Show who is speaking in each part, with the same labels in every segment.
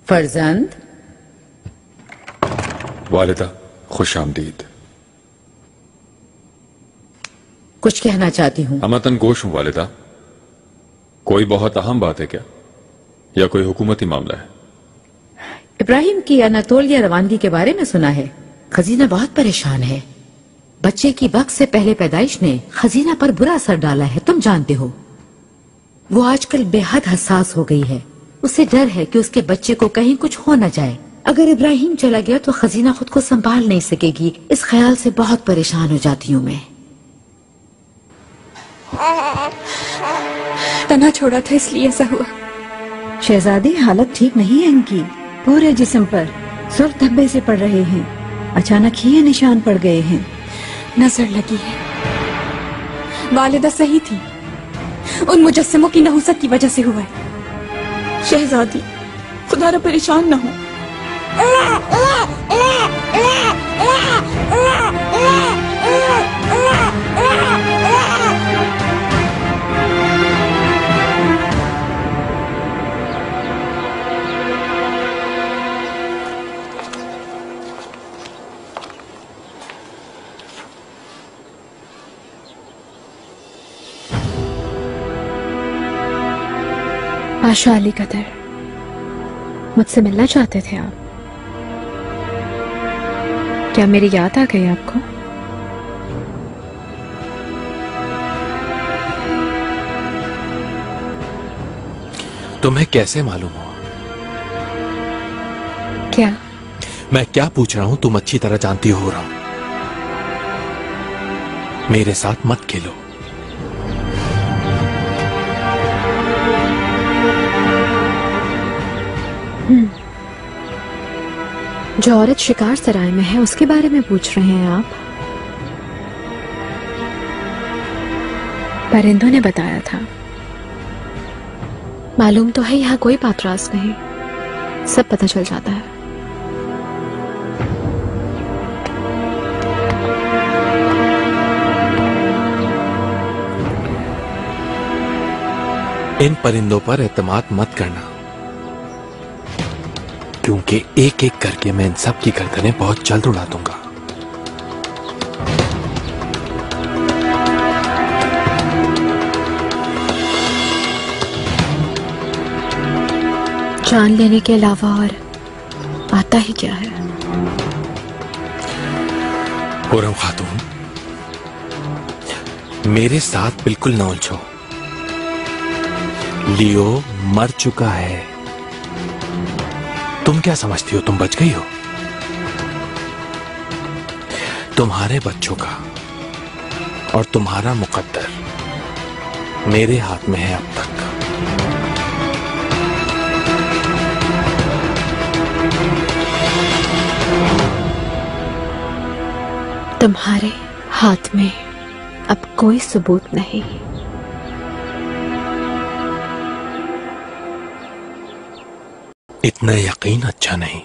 Speaker 1: फरजंद।
Speaker 2: वालिदा खुश आमदीद।
Speaker 1: कुछ कहना चाहती हूँ।
Speaker 2: अमतन गोश हूँ वालिदा। कोई बहुत अहम बात है क्या, या कोई हुकूमती मामला है?
Speaker 1: इब्राहिम की अनातोलिया रवानगी के बारे में सुना है। खजीना बहुत परेशान है। बच्चे की वक्त से पहले पैदाइश ने खजीना पर बुरा असर डाला है, तुम जानते हो। वो आजकल बेहद हसास हो गई है। उसे डर है कि उसके बच्चे को कहीं कुछ हो न जाए। अगर इब्राहिम चला गया तो खजीना खुद को संभाल नहीं सकेगी। इस ख्याल से बहुत परेशान हो जाती हूँ मैं।
Speaker 3: तना छोड़ा था इसलिए ऐसा हुआ।
Speaker 4: शहजादी, हालत ठीक नहीं है इनकी। पूरे जिस्म पर सुर्ख धब्बे से पड़ रहे हैं। अचानक ही ये निशान पड़ गए हैं।
Speaker 3: नजर लगी है। वालिदा सही थी, उन मुजस्सिमों की नहुसत की वजह से हुआ है। शहजादी, खुदा रा परेशान न हो।
Speaker 5: आशा अली कदर, मुझसे मिलना चाहते थे आप? क्या मेरी याद आ गई आपको?
Speaker 6: तुम्हें कैसे मालूम हुआ?
Speaker 5: क्या?
Speaker 6: मैं क्या पूछ रहा हूं तुम अच्छी तरह जानती हो रहा। मेरे साथ मत खेलो।
Speaker 5: जो औरत शिकार सराय में है उसके बारे में पूछ रहे हैं आप? परिंदों ने बताया था। मालूम तो है यहाँ कोई पात्रास नहीं, सब पता चल जाता है।
Speaker 6: इन परिंदों पर एतमाद मत करना, क्योंकि एक एक करके मैं इन सब की गर्दनें बहुत जल्द उड़ा दूंगा।
Speaker 5: जान लेने के अलावा और आता ही क्या है?
Speaker 6: खुर्रम खातून, मेरे साथ बिल्कुल न उलझो। लियो मर चुका है। तुम क्या समझती हो तुम बच गई हो? तुम्हारे बच्चों का और तुम्हारा मुकद्दर मेरे हाथ में है अब तक।
Speaker 5: तुम्हारे हाथ में अब कोई सबूत नहीं।
Speaker 6: इतना यकीन अच्छा नहीं।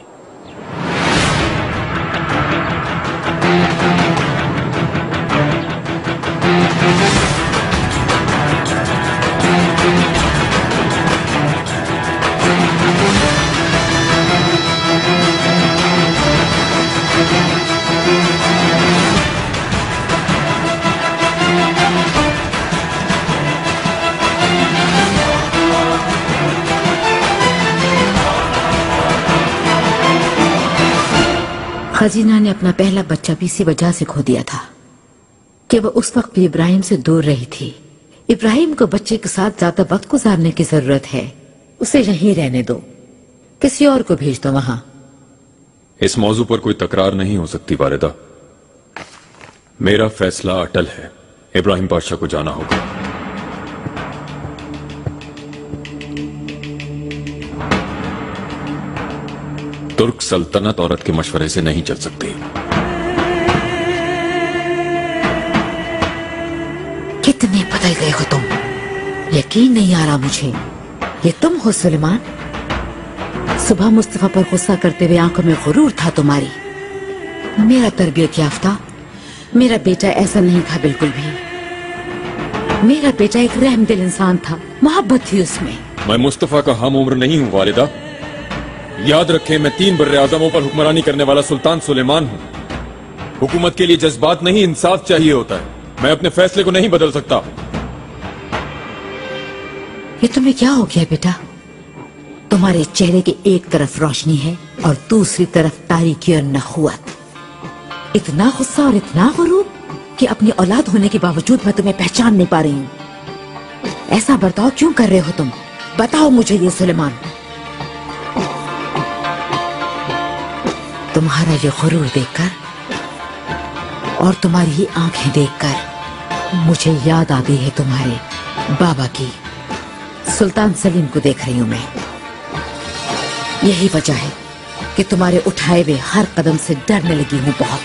Speaker 1: खजीना ने अपना पहला बच्चा भी इसी वजह से खो दिया था कि वह उस वक्त भी इब्राहिम से दूर रही थी। इब्राहिम को बच्चे के साथ ज्यादा वक्त गुजारने की जरूरत है। उसे यहीं रहने दो, किसी और को भेज दो वहां।
Speaker 2: इस मौजू पर कोई तकरार नहीं हो सकती वालिदा। मेरा फैसला अटल है। इब्राहिम पाशा को जाना होगा। तुर्क सल्तनत औरत के मशवरे से नहीं चल सकती।
Speaker 1: कितने बदल गए हो तुम, यकीन नहीं आ रहा मुझे। ये तुम हो सुलेमान? सुबह मुस्तफा पर गुस्सा करते हुए आंखों में गुरूर था तुम्हारी। मेरा तरबियत याफ्ता मेरा बेटा ऐसा नहीं था बिल्कुल भी। मेरा बेटा एक रहमदिल इंसान था, मोहब्बत थी उसमें।
Speaker 2: मैं मुस्तफा का हम उम्र नहीं हूं वालिदा। याद रखें, मैं 3 बर्रे आज़मों पर हुक्मरानी करने वाला सुल्तान सुलेमान हूं। हुकूमत के लिए जज्बात नहीं, इंसाफ चाहिए होता है। मैं अपने फैसले को नहीं बदल सकता।
Speaker 1: ये तुम्हें क्या हो गया बेटा? तुम्हारे चेहरे के एक तरफ रोशनी है और दूसरी तरफ तारीकी और नखुवत। इतना गुस्सा और इतना गुरूर कि अपनी औलाद होने के बावजूद मैं तुम्हें पहचान नहीं पा रही हूँ। ऐसा बर्ताव क्यों कर रहे हो तुम? बताओ मुझे ये सुलेमान। तुम्हारा ये गुरूर देखकर और तुम्हारी ही आंखें देखकर मुझे याद आ गई है तुम्हारे बाबा की। सुल्तान सलीम को देख रही हूं मैं। यही वजह है कि तुम्हारे उठाए हुए हर कदम से डरने लगी हूं बहुत।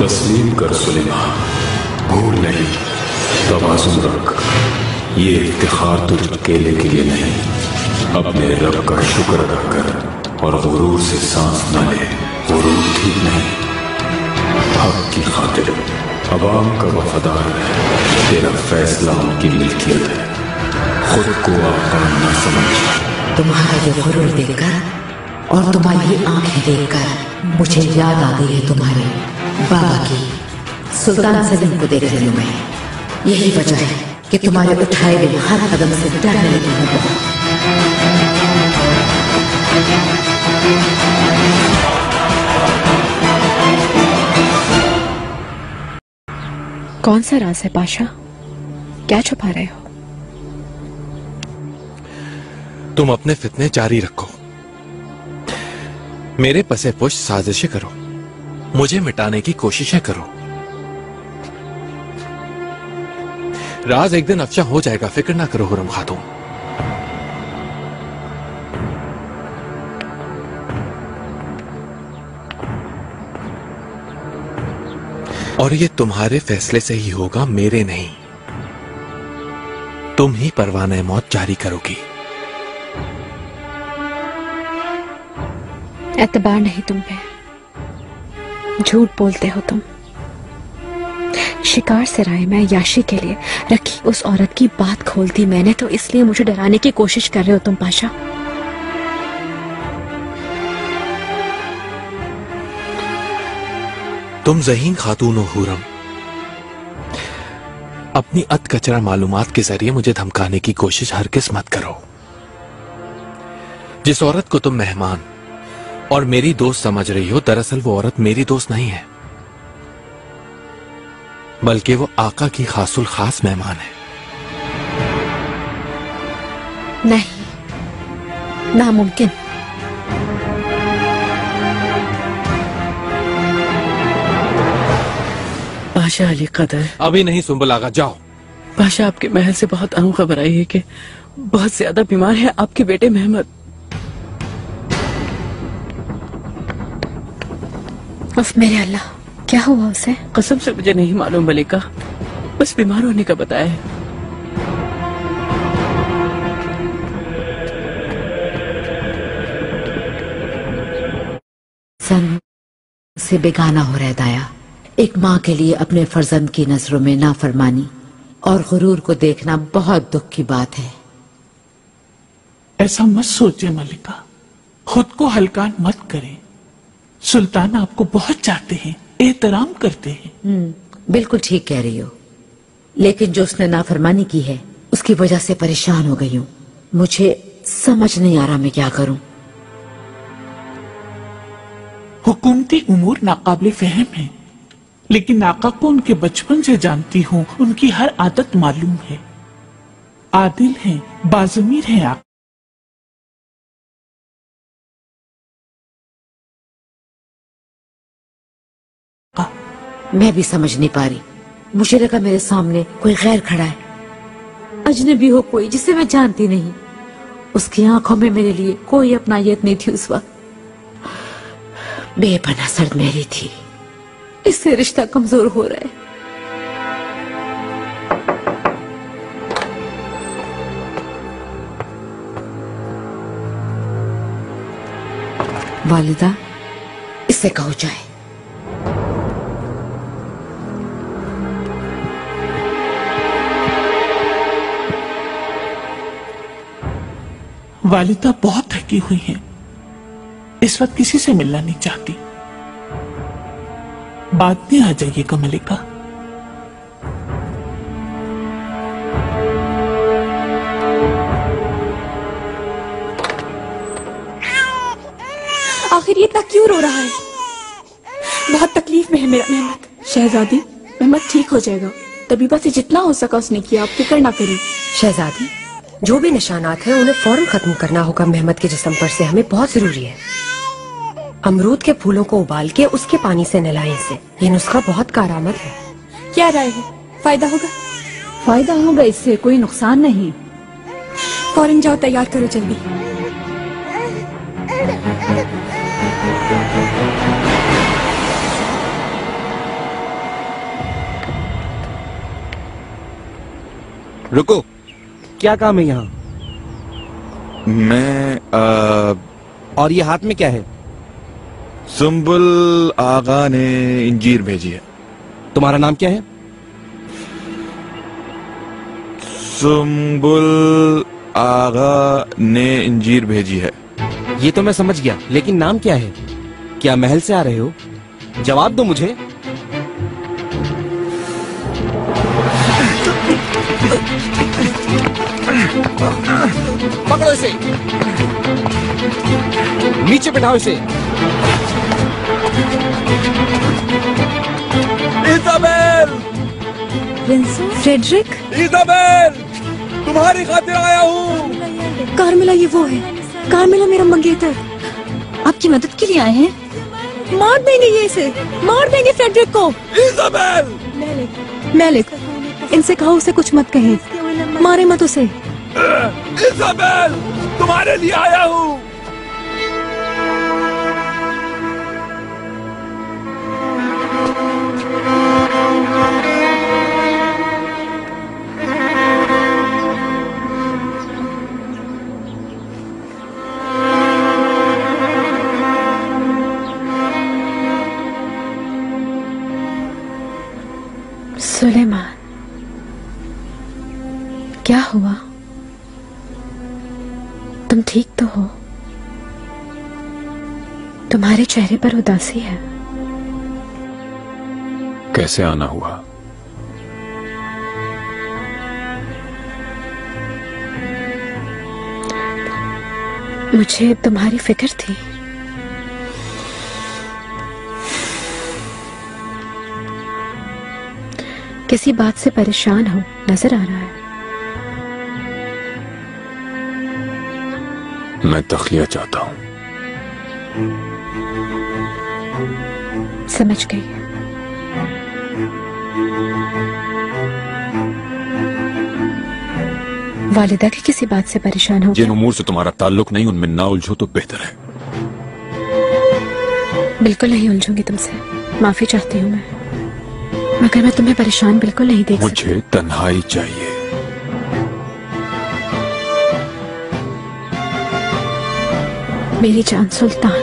Speaker 2: तस्लीम कर सुलेमान, भूल नहीं, तवाज़ुन रख। ये इफ्तिखार तुझ अकेले के लिए नहीं, अपने रब का शुक्र अदा कर और गुरूर से सांस न ले। गुरूर ठीक नहीं। हक की खातिर अवाम का वफादार है, तेरा फैसला उनकी मिल्कियत है। खुद को आका न समझ।
Speaker 1: तुम्हारा ये गुरूर देखकर और तुम्हारी आंखें देखकर मुझे याद आ गई है तुम्हारे बाबा की। सुल्तान सलीम को देख रही हूं मैं। यही वजह है कि तुम्हारे उठाए हुए हर कदम से डरने लगी हूं बहुत।
Speaker 5: कौन सा राज है पाशा? क्या छुपा रहे हो?
Speaker 6: तुम अपने फितने जारी रखो, मेरे पसे पुश साजिशें करो, मुझे मिटाने की कोशिशें करो। राज एक दिन अफशा हो जाएगा, फिक्र ना करो हुरम खातून। और ये तुम्हारे फैसले से ही होगा, मेरे नहीं। तुम ही परवाने मौत जारी करोगी।
Speaker 5: एतबार नहीं तुम पे, झूठ बोलते हो तुम। शिकार से राय मैं याशी के लिए रखी उस औरत की बात खोल दी मैंने, तो इसलिए मुझे डराने की कोशिश कर रहे हो तुम पाशा।
Speaker 6: तुम ज़हीन खातून हो हुरम। अपनी अत कचरा मालूमात के जरिए मुझे धमकाने की कोशिश हरगिज़ मत करो। जिस औरत को तुम मेहमान और मेरी दोस्त समझ रही हो, दरअसल वो औरत मेरी दोस्त नहीं है, बल्कि वो आका की खासुल खास मेहमान है।
Speaker 5: नहीं, नामुमकिन।
Speaker 7: पाशा अली कदर।
Speaker 6: अभी नहीं सुंबल आगा, जाओ।
Speaker 7: पाशा, आपके महल से बहुत अहम खबर आई है कि बहुत ज्यादा बीमार है आपके बेटे मेहमद।
Speaker 5: उफ मेरे अल्लाह, क्या हुआ उसे?
Speaker 7: कसम से मुझे नहीं मालूम मलिका, बस बीमार होने का बताया है।
Speaker 1: सन से बेगाना हो रहा है दाया। एक माँ के लिए अपने फर्जंद की नजरों में नाफरमानी और गुरूर को देखना बहुत दुख की बात है।
Speaker 8: ऐसा मत सोचिए मलिका, खुद को हल्का मत करें। सुल्तान आपको बहुत चाहते हैं, एहतराम करते हैं।
Speaker 1: बिल्कुल ठीक कह रही हो, लेकिन जो उसने नाफरमानी की है उसकी वजह से परेशान हो गई हूँ। मुझे समझ नहीं आ रहा मैं क्या करूं।
Speaker 8: हुकूमती उमूर नाकाबिल फहम है, लेकिन आका को उनके बचपन से जानती हूँ, उनकी हर आदत मालूम है। आदिल हैं, बाज़मीर हैं आप।
Speaker 1: मैं भी समझ नहीं पा रही, मुझे लगा मेरे सामने कोई गैर खड़ा है, अजनबी हो कोई जिसे मैं जानती नहीं। उसकी आंखों में मेरे लिए कोई अपनायत नहीं थी उस वक्त, बेपनाह सर्द मेरी थी। इससे रिश्ता कमजोर हो रहा है। वालिदा, इससे कहो जाए।
Speaker 8: वालिदा बहुत थकी हुई हैं, इस वक्त किसी से मिलना नहीं चाहती। बाद में आ जाइएगा मलिका।
Speaker 3: आखिर ये इतना क्यों रो रहा है? बहुत तकलीफ में है मेरा मेहमत। शहजादी, मेहमत ठीक हो जाएगा। तबीबा से जितना हो सका उसने किया, आप फिक्र ना करिए।
Speaker 9: शहजादी, जो भी निशानात हैं उन्हें फौरन खत्म करना होगा मेहमत के जिस्म पर से, हमें बहुत जरूरी है। अमरूद के फूलों को उबाल के उसके पानी से नहलाएं इसे, ये नुस्खा बहुत कारआमद है।
Speaker 3: क्या राय है, फायदा होगा?
Speaker 4: फायदा होगा, इससे कोई नुकसान नहीं।
Speaker 3: फौरन जाओ, तैयार करो जल्दी।
Speaker 10: रुको, क्या काम है यहाँ? और ये हाथ में क्या है?
Speaker 6: सुंबुल आगा ने इंजीर भेजी है।
Speaker 10: तुम्हारा नाम क्या है?
Speaker 6: सुंबुल आगा ने इंजीर भेजी है।
Speaker 10: ये तो मैं समझ गया, लेकिन नाम क्या है? क्या महल से आ रहे हो? जवाब दो मुझे। पकड़ो इसे, नीचे बिठाओ इसे। इजाबेल!
Speaker 3: फ्रेडरिक,
Speaker 10: इजाबेल, तुम्हारी खातिर आया हूँ।
Speaker 3: कार्मेला, ये वो है। कार्मेला मेरा मंगेतर। आपकी मदद के लिए आए हैं। मार देंगे ये इसे, मार देंगे फ्रेडरिक को।
Speaker 10: इजाबेल!
Speaker 3: मेलिक, इनसे कहो उसे कुछ मत कहे, मारे मत उसे।
Speaker 10: इजाबेल, तुम्हारे लिए आया हूँ।
Speaker 5: सुलेमान, क्या हुआ? तुम ठीक तो हो? तुम्हारे चेहरे पर उदासी है।
Speaker 2: कैसे आना हुआ?
Speaker 5: मुझे तुम्हारी फिक्र थी। किसी बात से परेशान हो नजर आ रहा है।
Speaker 2: मैं तखलिया चाहता हूं।
Speaker 5: समझ गई। वालिदा की किसी बात से परेशान हो?
Speaker 2: जिन उमूर से तुम्हारा ताल्लुक नहीं उनमें ना उलझो तो बेहतर है।
Speaker 5: बिल्कुल नहीं उलझूंगी तुमसे, माफी चाहती हूँ मैं, मगर मैं तुम्हें परेशान बिल्कुल नहीं देख सकती।
Speaker 2: मुझे तन्हाई चाहिए।
Speaker 5: मेरी जान सुल्तान,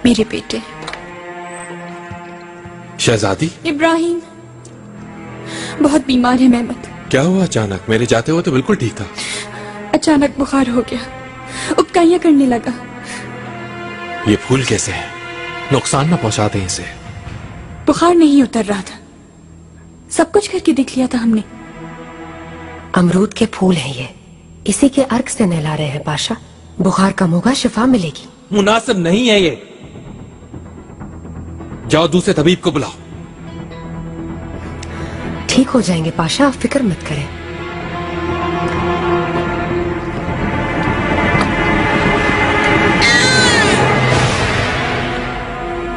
Speaker 3: मेरे बेटे।
Speaker 6: शहजादी,
Speaker 3: इब्राहिम, बहुत बीमार है मेहमत।
Speaker 6: क्या हुआ अचानक? मेरे जाते हुए तो बिल्कुल ठीक था।
Speaker 3: अचानक बुखार हो गया, उबकाइयां करने लगा।
Speaker 6: ये फूल कैसे हैं? नुकसान ना पहुंचा दें इसे।
Speaker 3: बुखार नहीं उतर रहा था, सब कुछ करके देख लिया था हमने।
Speaker 9: अमरूद के फूल हैं ये, इसी के अर्क से नहला रहे हैं पाशा। बुखार कम होगा, शिफा मिलेगी।
Speaker 10: मुनासिब नहीं है ये। जाओ दूसरे तबीब को बुलाओ।
Speaker 9: ठीक हो जाएंगे पाशा, आप फिक्र मत करें।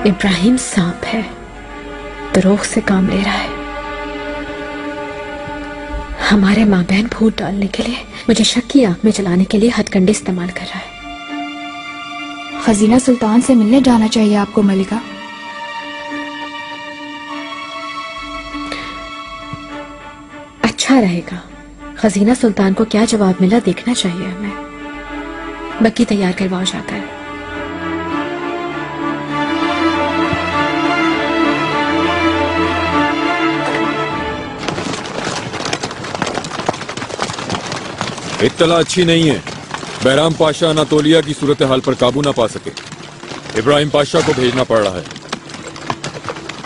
Speaker 5: इब्राहिम सांप है, दरोग से काम ले रहा है। हमारे माँ बहन फूट डालने के लिए, मुझे शक की आंख में चलाने के लिए हथकंडे इस्तेमाल कर रहा है।
Speaker 3: खजीना सुल्तान से मिलने जाना चाहिए आपको मलिका।
Speaker 5: अच्छा रहेगा। खजीना सुल्तान को क्या जवाब मिला देखना चाहिए हमें। बग्गी तैयार करवाओ जाकर।
Speaker 2: इत्तला अच्छी नहीं है। बहराम पाशा अनातोलिया की सूरत हाल पर काबू ना पा सके। इब्राहिम पाशा को भेजना पड़ रहा है।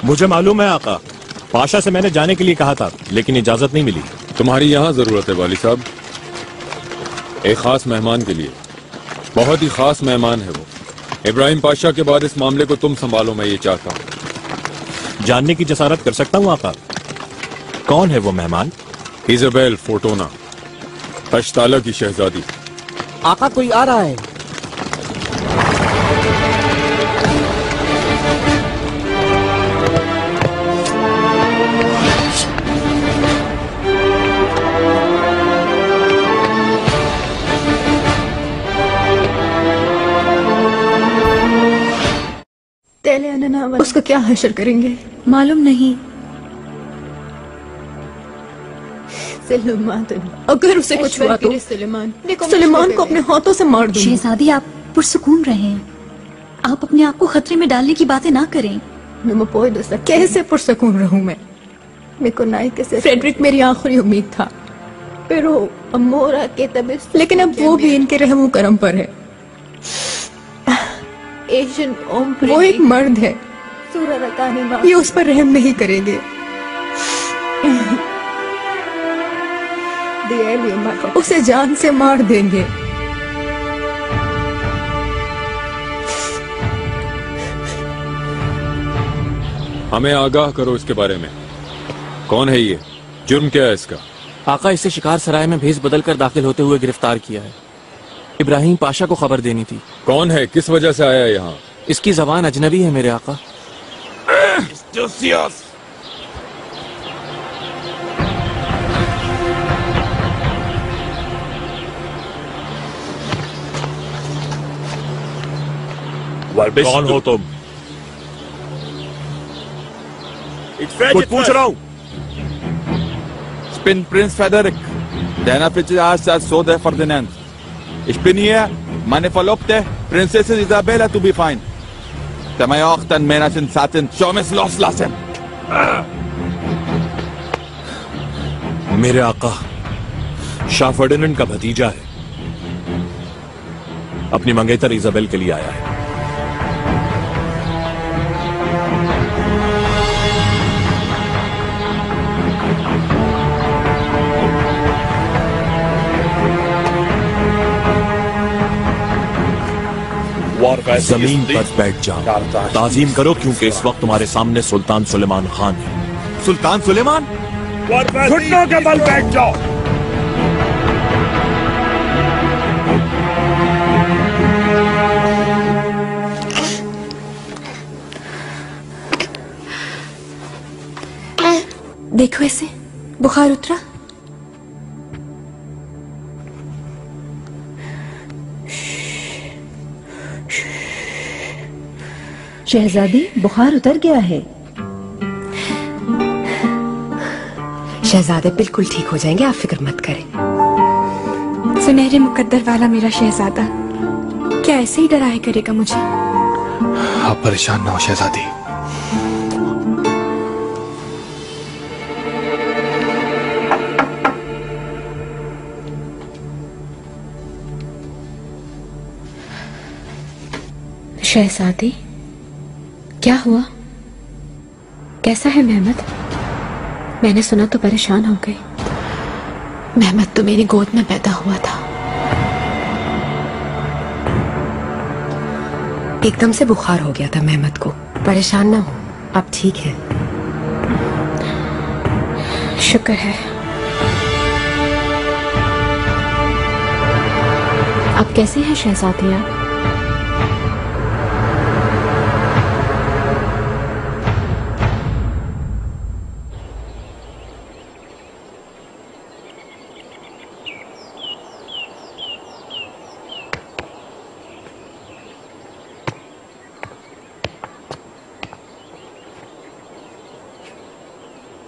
Speaker 11: मुझे मालूम है आका, पाशा से मैंने जाने के लिए कहा था लेकिन इजाजत नहीं मिली।
Speaker 2: तुम्हारी यहाँ जरूरत है वाली साहब, एक खास मेहमान के लिए। बहुत ही खास मेहमान है वो। इब्राहिम पाशा के बाद इस मामले को तुम संभालो, मैं ये चाहता हूँ।
Speaker 11: जानने की जसारत कर सकता हूँ आका, कौन है वो मेहमान?
Speaker 2: इजाबेल फोटोना, तश्ताला की शहजादी।
Speaker 10: आका कोई आ रहा है।
Speaker 4: उसका क्या हशर करेंगे मालूम नहीं। अगर उसे कुछ हुआ तो सुलेमान को अपने हाथों से मार दूंगी।
Speaker 12: शहजादी आप पुरसुकून रहें, आप अपने आप को खतरे में डालने की बातें ना करें।
Speaker 4: कैसे पुरसुकून रहूं मैं? फ्रेडरिक मेरी आखिरी उम्मीद था, लेकिन अब वो भी इनके रहमो करम पर है। वो एक मर्द है, ये उस पर रहम नहीं करेंगे। उसे जान से मार देंगे।
Speaker 2: हमें आगाह करो इसके बारे में। कौन है ये? जुर्म क्या है इसका?
Speaker 6: आका, इसे शिकार सराय में भेस बदल कर दाखिल होते हुए गिरफ्तार किया है। इब्राहिम पाशा को खबर देनी थी।
Speaker 2: कौन है, किस वजह से आया यहाँ?
Speaker 6: इसकी जबान अजनबी है मेरे आका।
Speaker 11: कौन हो तुम? कुछ पूछ रहा हूँ।
Speaker 13: Ich bin Prinz Frederik, der Offizier als Sohn Ferdinand. Ich bin hier, meine Verlobte, Prinzessin Isabella, to be fine. Der Major, dann Männerchen Satin, schon es loslassen.
Speaker 11: मेरे आका शाह फर्डिनेंड का भतीजा है, अपनी मंगेतर इजाबेल के लिए आया है। जमीन पर बैठ जाओ, ताजीम करो, क्योंकि इस वक्त तुम्हारे सामने सुल्तान सुलेमान खान है।
Speaker 13: सुल्तान सुलेमान?
Speaker 11: घुटनों के बल बैठ जाओ।
Speaker 3: देखो ऐसे बुखार उतरा।
Speaker 4: शहजादी बुखार उतर गया है।
Speaker 9: शहजादे बिल्कुल ठीक हो जाएंगे, आप फिक्र मत करें।
Speaker 3: सुनहरे मुकद्दर वाला मेरा शहजादा क्या ऐसे ही डराया करेगा मुझे?
Speaker 6: आप परेशान ना हो शहजादी।
Speaker 5: शहजादी, क्या हुआ? कैसा है मेहमद? मैंने सुना तो परेशान हो गई।
Speaker 3: मेहमद तो मेरी गोद में पैदा हुआ था।
Speaker 9: एकदम से बुखार हो गया था मेहमद को। परेशान ना हो, अब ठीक है।
Speaker 5: शुक्र है। अब कैसी है शहजादी आप?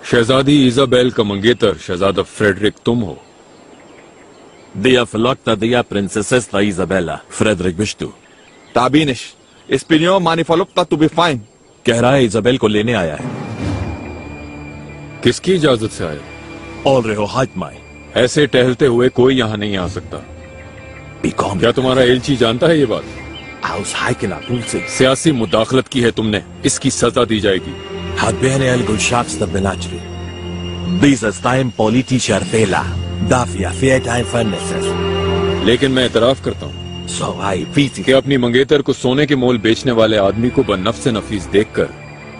Speaker 2: शहजादी इजाबेल का मंगेतर शहजादा फ्रेडरिक तुम हो?
Speaker 11: Dia förlockta dia prinsessa Isabella, Fredrik bist du.
Speaker 13: Da bin ich. Ich bin jo meine Verlobte to be fine.
Speaker 11: कह रहा है इजाबेल को लेने आया है।
Speaker 2: किसकी इजाजत से आए?
Speaker 11: All रहे हो हाथ माई।
Speaker 2: ऐसे टहलते हुए कोई यहाँ नहीं आ सकता। क्या तुम्हारा एलची जानता है ये बात? सियासी मुदाखलत की है तुमने, इसकी सजा दी जाएगी।
Speaker 11: Had bene el gulschaftste benachri. Dieses time politischer Fehler. Dafür fehlt ein Vernesses.
Speaker 2: लेकिन मैं इतराफ करता हूँ
Speaker 11: So I feel
Speaker 2: कि अपनी मंगेतर को सोने के मोल बेचने वाले आदमी को बनफ्स नफीस देखकर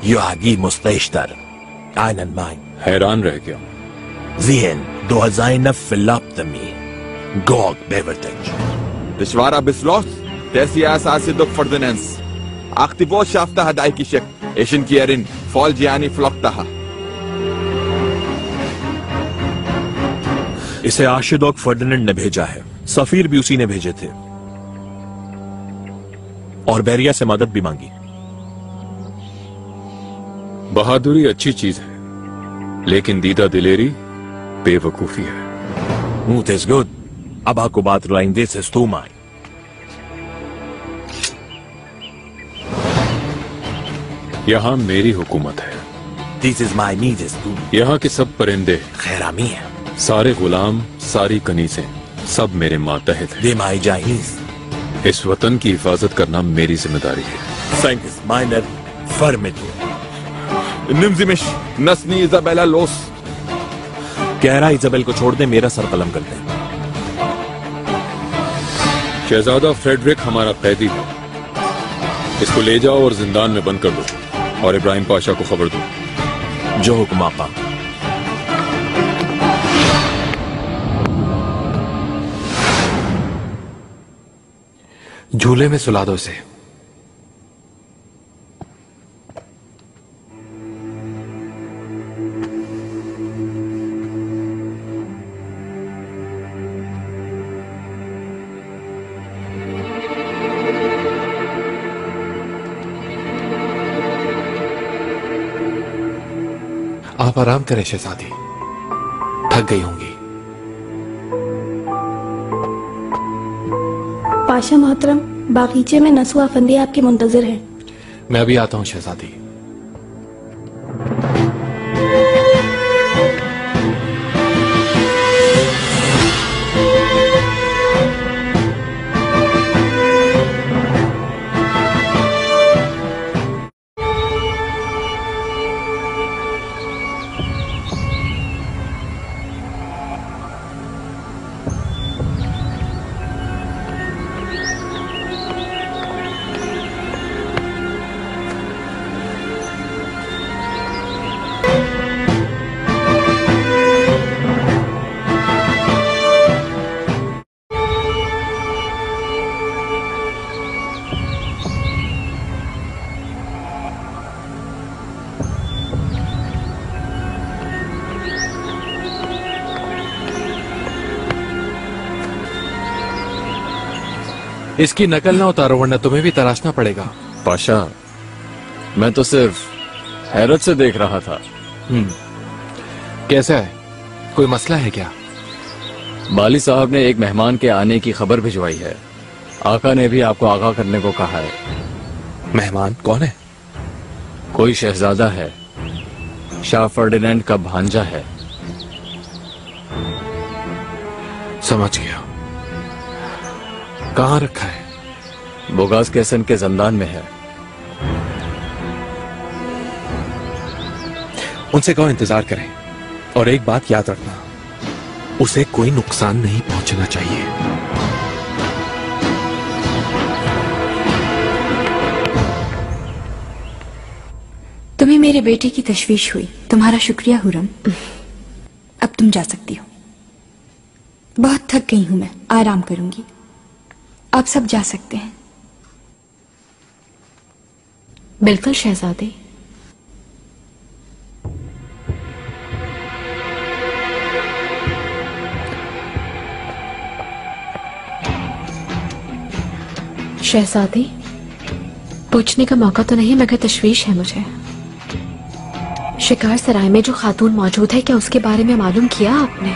Speaker 11: Joagi Mustechter. Einen mein.
Speaker 2: हैरान रह गया।
Speaker 11: Sehen, du hast eine Verlobte mir. Gog Bevertage.
Speaker 13: Das war ein Beschluss, der Siyaasi doch Ferdinands. Ach, die Botschafter hat eingeschickt. Ich in Kierin, voll Gianni Flocktaha.
Speaker 11: इसे आशिदोक Ferdinand ने भेजा है। सफीर भी उसी ने भेजे थे और बैरिया से मदद भी मांगी।
Speaker 2: बहादुरी अच्छी चीज है, लेकिन दीदा दिलेरी बेवकूफी है।
Speaker 11: Mut ist gut, aber Kubat Reindes ist du mein.
Speaker 2: यहाँ मेरी हुकूमत है।
Speaker 11: This is my needs too.
Speaker 2: यहाँ के सब परिंदे
Speaker 11: खैरामी है।
Speaker 2: सारे गुलाम, सारी कनीसें, सब मेरे मातहत हैं।
Speaker 11: दे माई जाहिज।
Speaker 2: इस वतन की हिफाजत करना मेरी जिम्मेदारी है।
Speaker 11: Thank you, meine Vermittlung.
Speaker 13: Nimm sie mich, Nasni Isabella los.
Speaker 11: कह रहा इजाबेल को छोड़ दे, मेरा सर कलम कर दे।
Speaker 2: शहजादा फ्रेडरिक हमारा कैदी है, इसको ले जाओ और जिंदान में बंद कर दो और इब्राहिम पाशा को खबर दो।
Speaker 11: जो हुक्म आपा।
Speaker 6: झूले में सुला दो इसे। आप आराम करें शहजादी, थक गई होंगी।
Speaker 14: पाशा मोहतरम, बागीचे में नसुआ अफंदी आपके मुंतजर हैं।
Speaker 6: मैं अभी आता हूं शहजादी। इसकी नकल ना उतारो वरना तुम्हें भी तराशना पड़ेगा।
Speaker 15: पाशा, मैं तो सिर्फ हैरत से देख रहा था।
Speaker 6: कैसा है, कोई मसला है क्या?
Speaker 15: बाली साहब ने एक मेहमान के आने की खबर भिजवाई है। आका ने भी आपको आगाह करने को कहा है।
Speaker 6: मेहमान कौन है?
Speaker 15: कोई शहजादा है, शाह फर्डिनेंड का भांजा है।
Speaker 6: समझ गया। कहाँ रखा है?
Speaker 15: बोगास कैसन के जंदान में है।
Speaker 6: उनसे कहो इंतजार करें, और एक बात याद रखना, उसे कोई नुकसान नहीं पहुंचना चाहिए।
Speaker 3: तुम्हें मेरे बेटे की तशवीश हुई, तुम्हारा शुक्रिया हुरम। अब तुम जा सकती हो। बहुत थक गई हूं मैं, आराम करूंगी। आप सब जा सकते हैं।
Speaker 5: बिल्कुल शहजादी। शहजादी, पूछने का मौका तो नहीं मगर तशवीश है मुझे। शिकार सराय में जो खातून मौजूद है, क्या उसके बारे में मालूम किया आपने?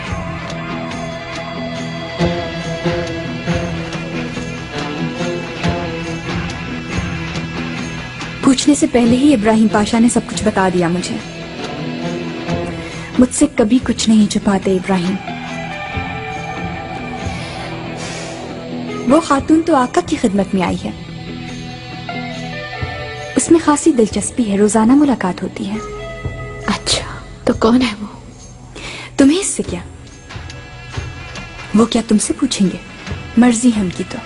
Speaker 3: पूछने से पहले ही इब्राहिम पाशा ने सब कुछ बता दिया मुझे। मुझसे कभी कुछ नहीं छुपाते इब्राहिम। वो खातून तो आका की खिदमत में आई है, उसमें खासी दिलचस्पी है, रोजाना मुलाकात होती है।
Speaker 5: अच्छा, तो कौन है वो?
Speaker 3: तुम्हें इससे क्या? वो क्या तुमसे पूछेंगे? मर्जी है उनकी। तो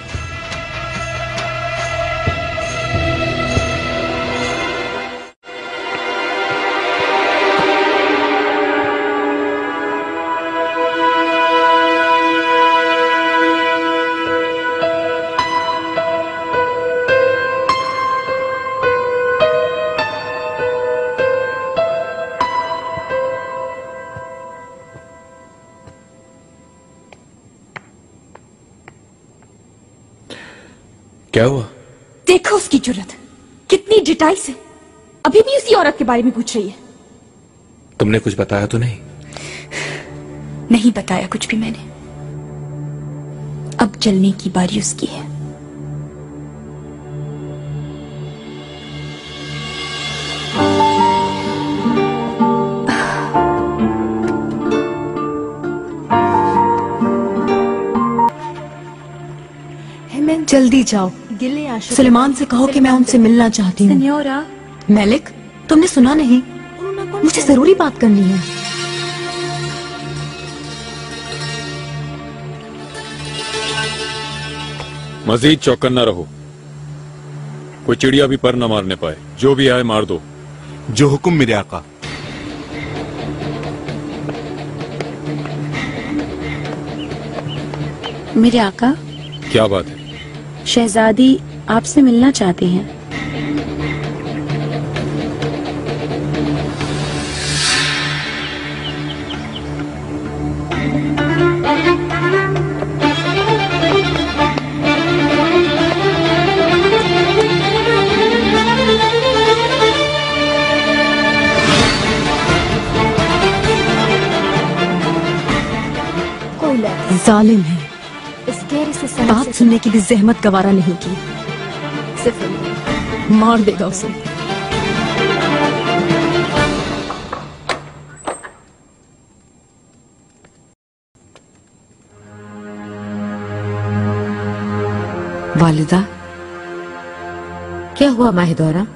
Speaker 6: क्या हुआ?
Speaker 3: देखो उसकी जुर्रत, कितनी डिटाई से अभी भी उसी औरत के बारे में पूछ रही है।
Speaker 6: तुमने कुछ बताया तो नहीं?
Speaker 3: नहीं बताया कुछ भी मैंने। अब जलने की बारी उसकी है।
Speaker 4: जल्दी जाओ, सुलेमान से कहो कि मैं उनसे मिलना चाहती हूँ। मलिक, तुमने सुना नहीं? मुझे जरूरी बात करनी है।
Speaker 2: मजीद चौकन्ना रहो, कोई चिड़िया भी पर न मारने पाए। जो भी आए मार दो।
Speaker 11: जो हुक्म मेरे आका।
Speaker 12: मेरे आका,
Speaker 2: क्या बात है?
Speaker 12: शहजादी आपसे मिलना चाहती हैं।
Speaker 4: जालिम है, बात सुनने की भी जहमत गवारा नहीं की। सिर्फ मार देगा उसे।
Speaker 1: वालिदा, क्या हुआ माहिदौरा?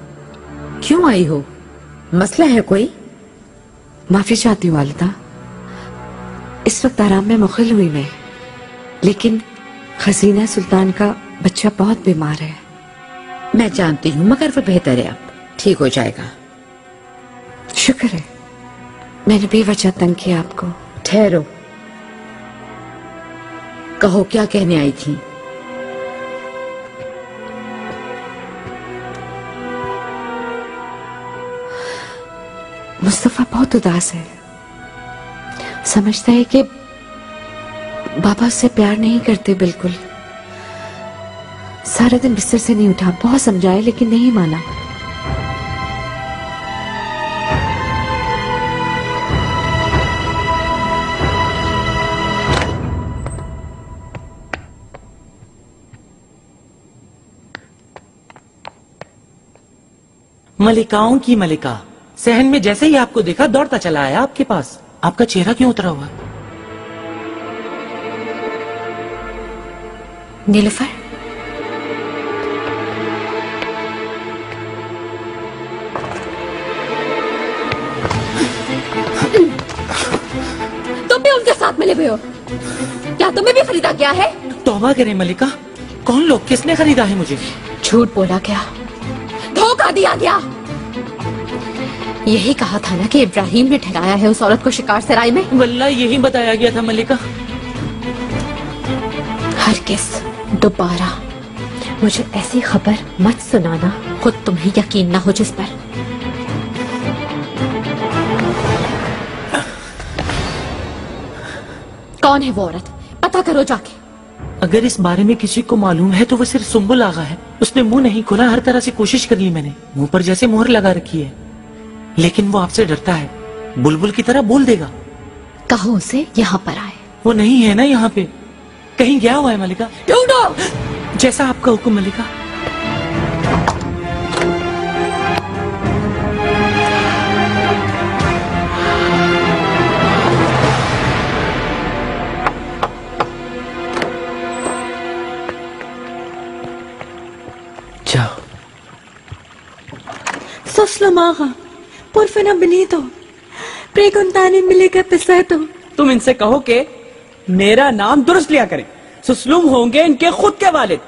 Speaker 1: क्यों आई हो? मसला है कोई?
Speaker 16: माफी चाहती हूँ वालिदा, इस वक्त आराम में मुखिल हुई मैं, लेकिन खजीना सुल्तान का बच्चा बहुत बीमार है।
Speaker 1: मैं जानती हूँ, मगर वो बेहतर है, अब ठीक हो जाएगा।
Speaker 16: शुक्र है, मैंने बेवजह तंग किया आपको।
Speaker 1: ठहरो, कहो क्या कहने आई थी?
Speaker 16: मुस्तफा बहुत उदास है, समझता है कि बाबा उससे प्यार नहीं करते बिल्कुल। सारा दिन बिस्तर से नहीं उठा, बहुत समझाए लेकिन नहीं माना।
Speaker 17: मलिकाओं की मलिका, सहन में जैसे ही आपको देखा दौड़ता चला आया आपके पास। आपका चेहरा क्यों उतरा हुआ?
Speaker 16: नीलुफर,
Speaker 5: हुए हो? क्या तुम्हें भी खरीदा गया है?
Speaker 17: तौबा करें मलिका, कौन लोग, किसने खरीदा है मुझे?
Speaker 5: झूठ बोला गया, धोखा दिया गया। यही कहा था ना कि इब्राहिम ने ठहराया है उस औरत को शिकार सराय में।
Speaker 17: वल्लाह यही बताया गया था मलिका।
Speaker 5: हरगिज़ दोबारा मुझे ऐसी खबर मत सुनाना, खुद तुम्हें यकीन ना हो जिस पर। कौन है वो औरत? पता करो जाके।
Speaker 17: अगर इस बारे में किसी को मालूम है तो वो सिर्फ सुम्बुल आगा है। उसने मुंह नहीं खोला, हर तरह से कोशिश कर ली मैंने, मुंह पर जैसे मोहर लगा रखी है, लेकिन वो आपसे डरता है, बुलबुल की तरह बोल देगा।
Speaker 5: कहो उसे यहाँ पर आए।
Speaker 17: वो नहीं है ना यहाँ पे, कहीं गया हुआ है मलिका।
Speaker 5: ढूंढो।
Speaker 17: जैसा आपका हुक्म मलिका।
Speaker 8: जाओ।
Speaker 12: Soslam Agha, por fin ha venido. Preguntane मिलेगा पैसा तो।
Speaker 18: तुम इनसे कहो कि मेरा नाम दुरुस्त लिया करें। सुसलुम होंगे इनके खुद के वालिद,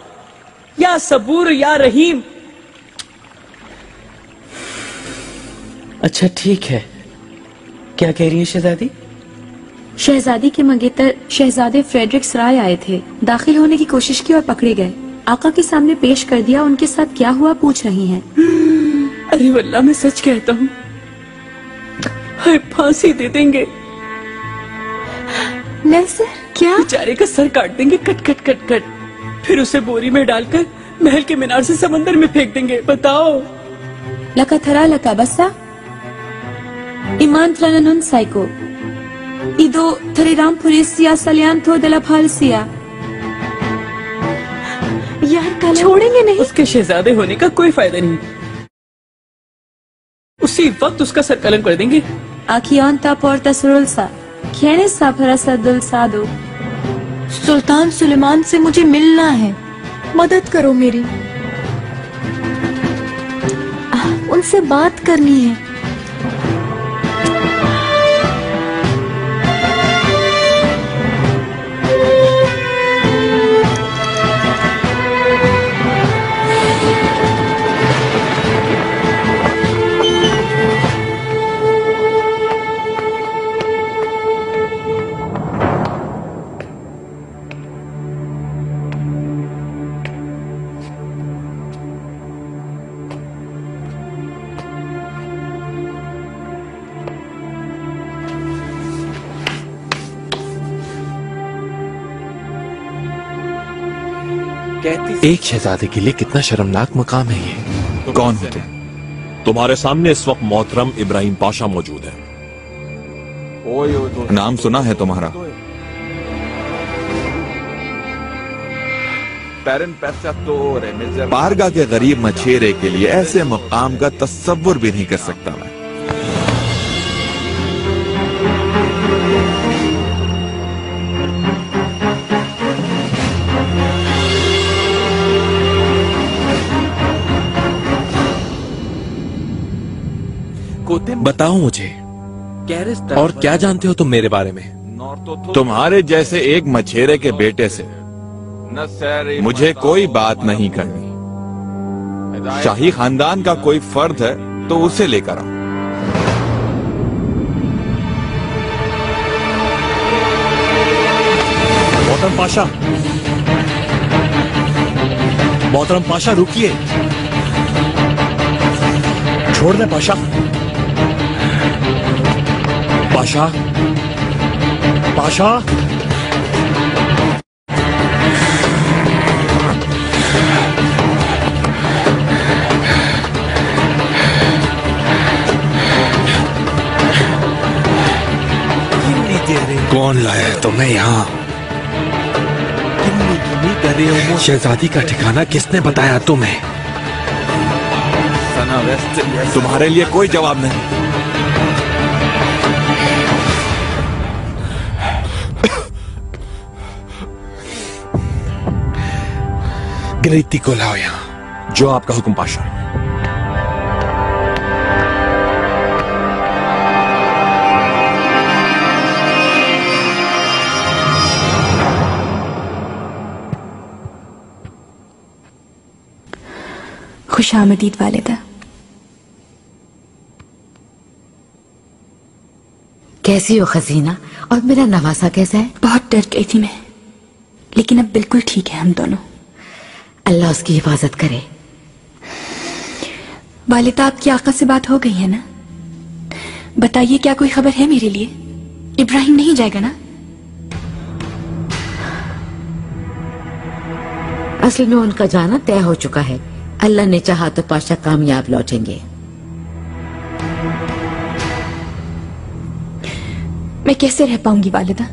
Speaker 18: या सबूर या रहीम।
Speaker 17: अच्छा ठीक है, क्या कह रही है शहजादी?
Speaker 3: शहजादी के मंगेतर शहजादे फ्रेडरिक सराय आए थे, दाखिल होने की कोशिश की और पकड़े गए। आका के सामने पेश कर दिया, उनके साथ क्या हुआ पूछ रही हैं।
Speaker 18: अरे वल्लाह मैं सच कहता हूँ, हाय फांसी दे देंगे।
Speaker 12: नसर क्या?
Speaker 18: बेचारे का सर काट देंगे, कट कट कट कट, फिर उसे बोरी में डालकर महल के मीनार से समंदर में फेंक देंगे। बताओ।
Speaker 3: लका थरा लका बसा इमान त्रनन साइको इदो थरेराम पुलिसिया सलियान थो दला फालसिया।
Speaker 12: यार कल छोड़ेंगे नहीं।
Speaker 18: उसके शहजादे होने का कोई फायदा नहीं, उसी वक्त उसका सर कलम कर देंगे।
Speaker 3: आखियान ता पोर्टा सुरुलसा खेने साफरा सदुल सादो।
Speaker 4: सुल्तान सुलेमान से मुझे मिलना है, मदद करो मेरी।
Speaker 12: उनसे बात करनी है।
Speaker 6: एक शहजादे के लिए कितना शर्मनाक मकाम है ये।
Speaker 11: कौन हो तुम? तुम्हारे सामने इस वक्त मोहतरम इब्राहिम पाशा मौजूद है।
Speaker 13: नाम सुना है तुम्हारा? बारगाह के गरीब मछेरे के लिए ऐसे मकाम का तस्वुर भी नहीं कर सकता मैं।
Speaker 6: बताओ मुझे, और क्या जानते हो तुम मेरे बारे में?
Speaker 13: तुम्हारे जैसे एक मछेरे के बेटे से मुझे कोई बात नहीं करनी। शाही खानदान का कोई फर्द है तो उसे लेकर आओ।
Speaker 11: मोहतरम पाशा, मोहतरम पाशा रुकिए, छोड़ दे पाशा। पाशा, पाशा,
Speaker 6: कौन लाया है तुम्हें यहाँ?
Speaker 11: कर रहे हो?
Speaker 6: शहजादी का ठिकाना किसने बताया तुम्हें?
Speaker 13: तुम्हारे लिए कोई जवाब नहीं।
Speaker 6: गिलिती को लाओ यहाँ।
Speaker 11: जो आपका हुक्म पाशा।
Speaker 3: खुश आमदीद वालिदा।
Speaker 1: कैसी हो खजीना? और मेरा नवासा कैसा है?
Speaker 3: बहुत डर गई थी मैं, लेकिन अब बिल्कुल ठीक है हम दोनों।
Speaker 1: अल्लाह उसकी हिफाजत करे।
Speaker 3: वालिदा, आपकी आका से बात हो गई है ना? बताइए, क्या कोई खबर है मेरे लिए? इब्राहिम नहीं जाएगा ना?
Speaker 1: असल में उनका जाना तय हो चुका है। अल्लाह ने चाहा तो पाशा कामयाब लौटेंगे।
Speaker 3: मैं कैसे रह पाऊंगी वालिदा?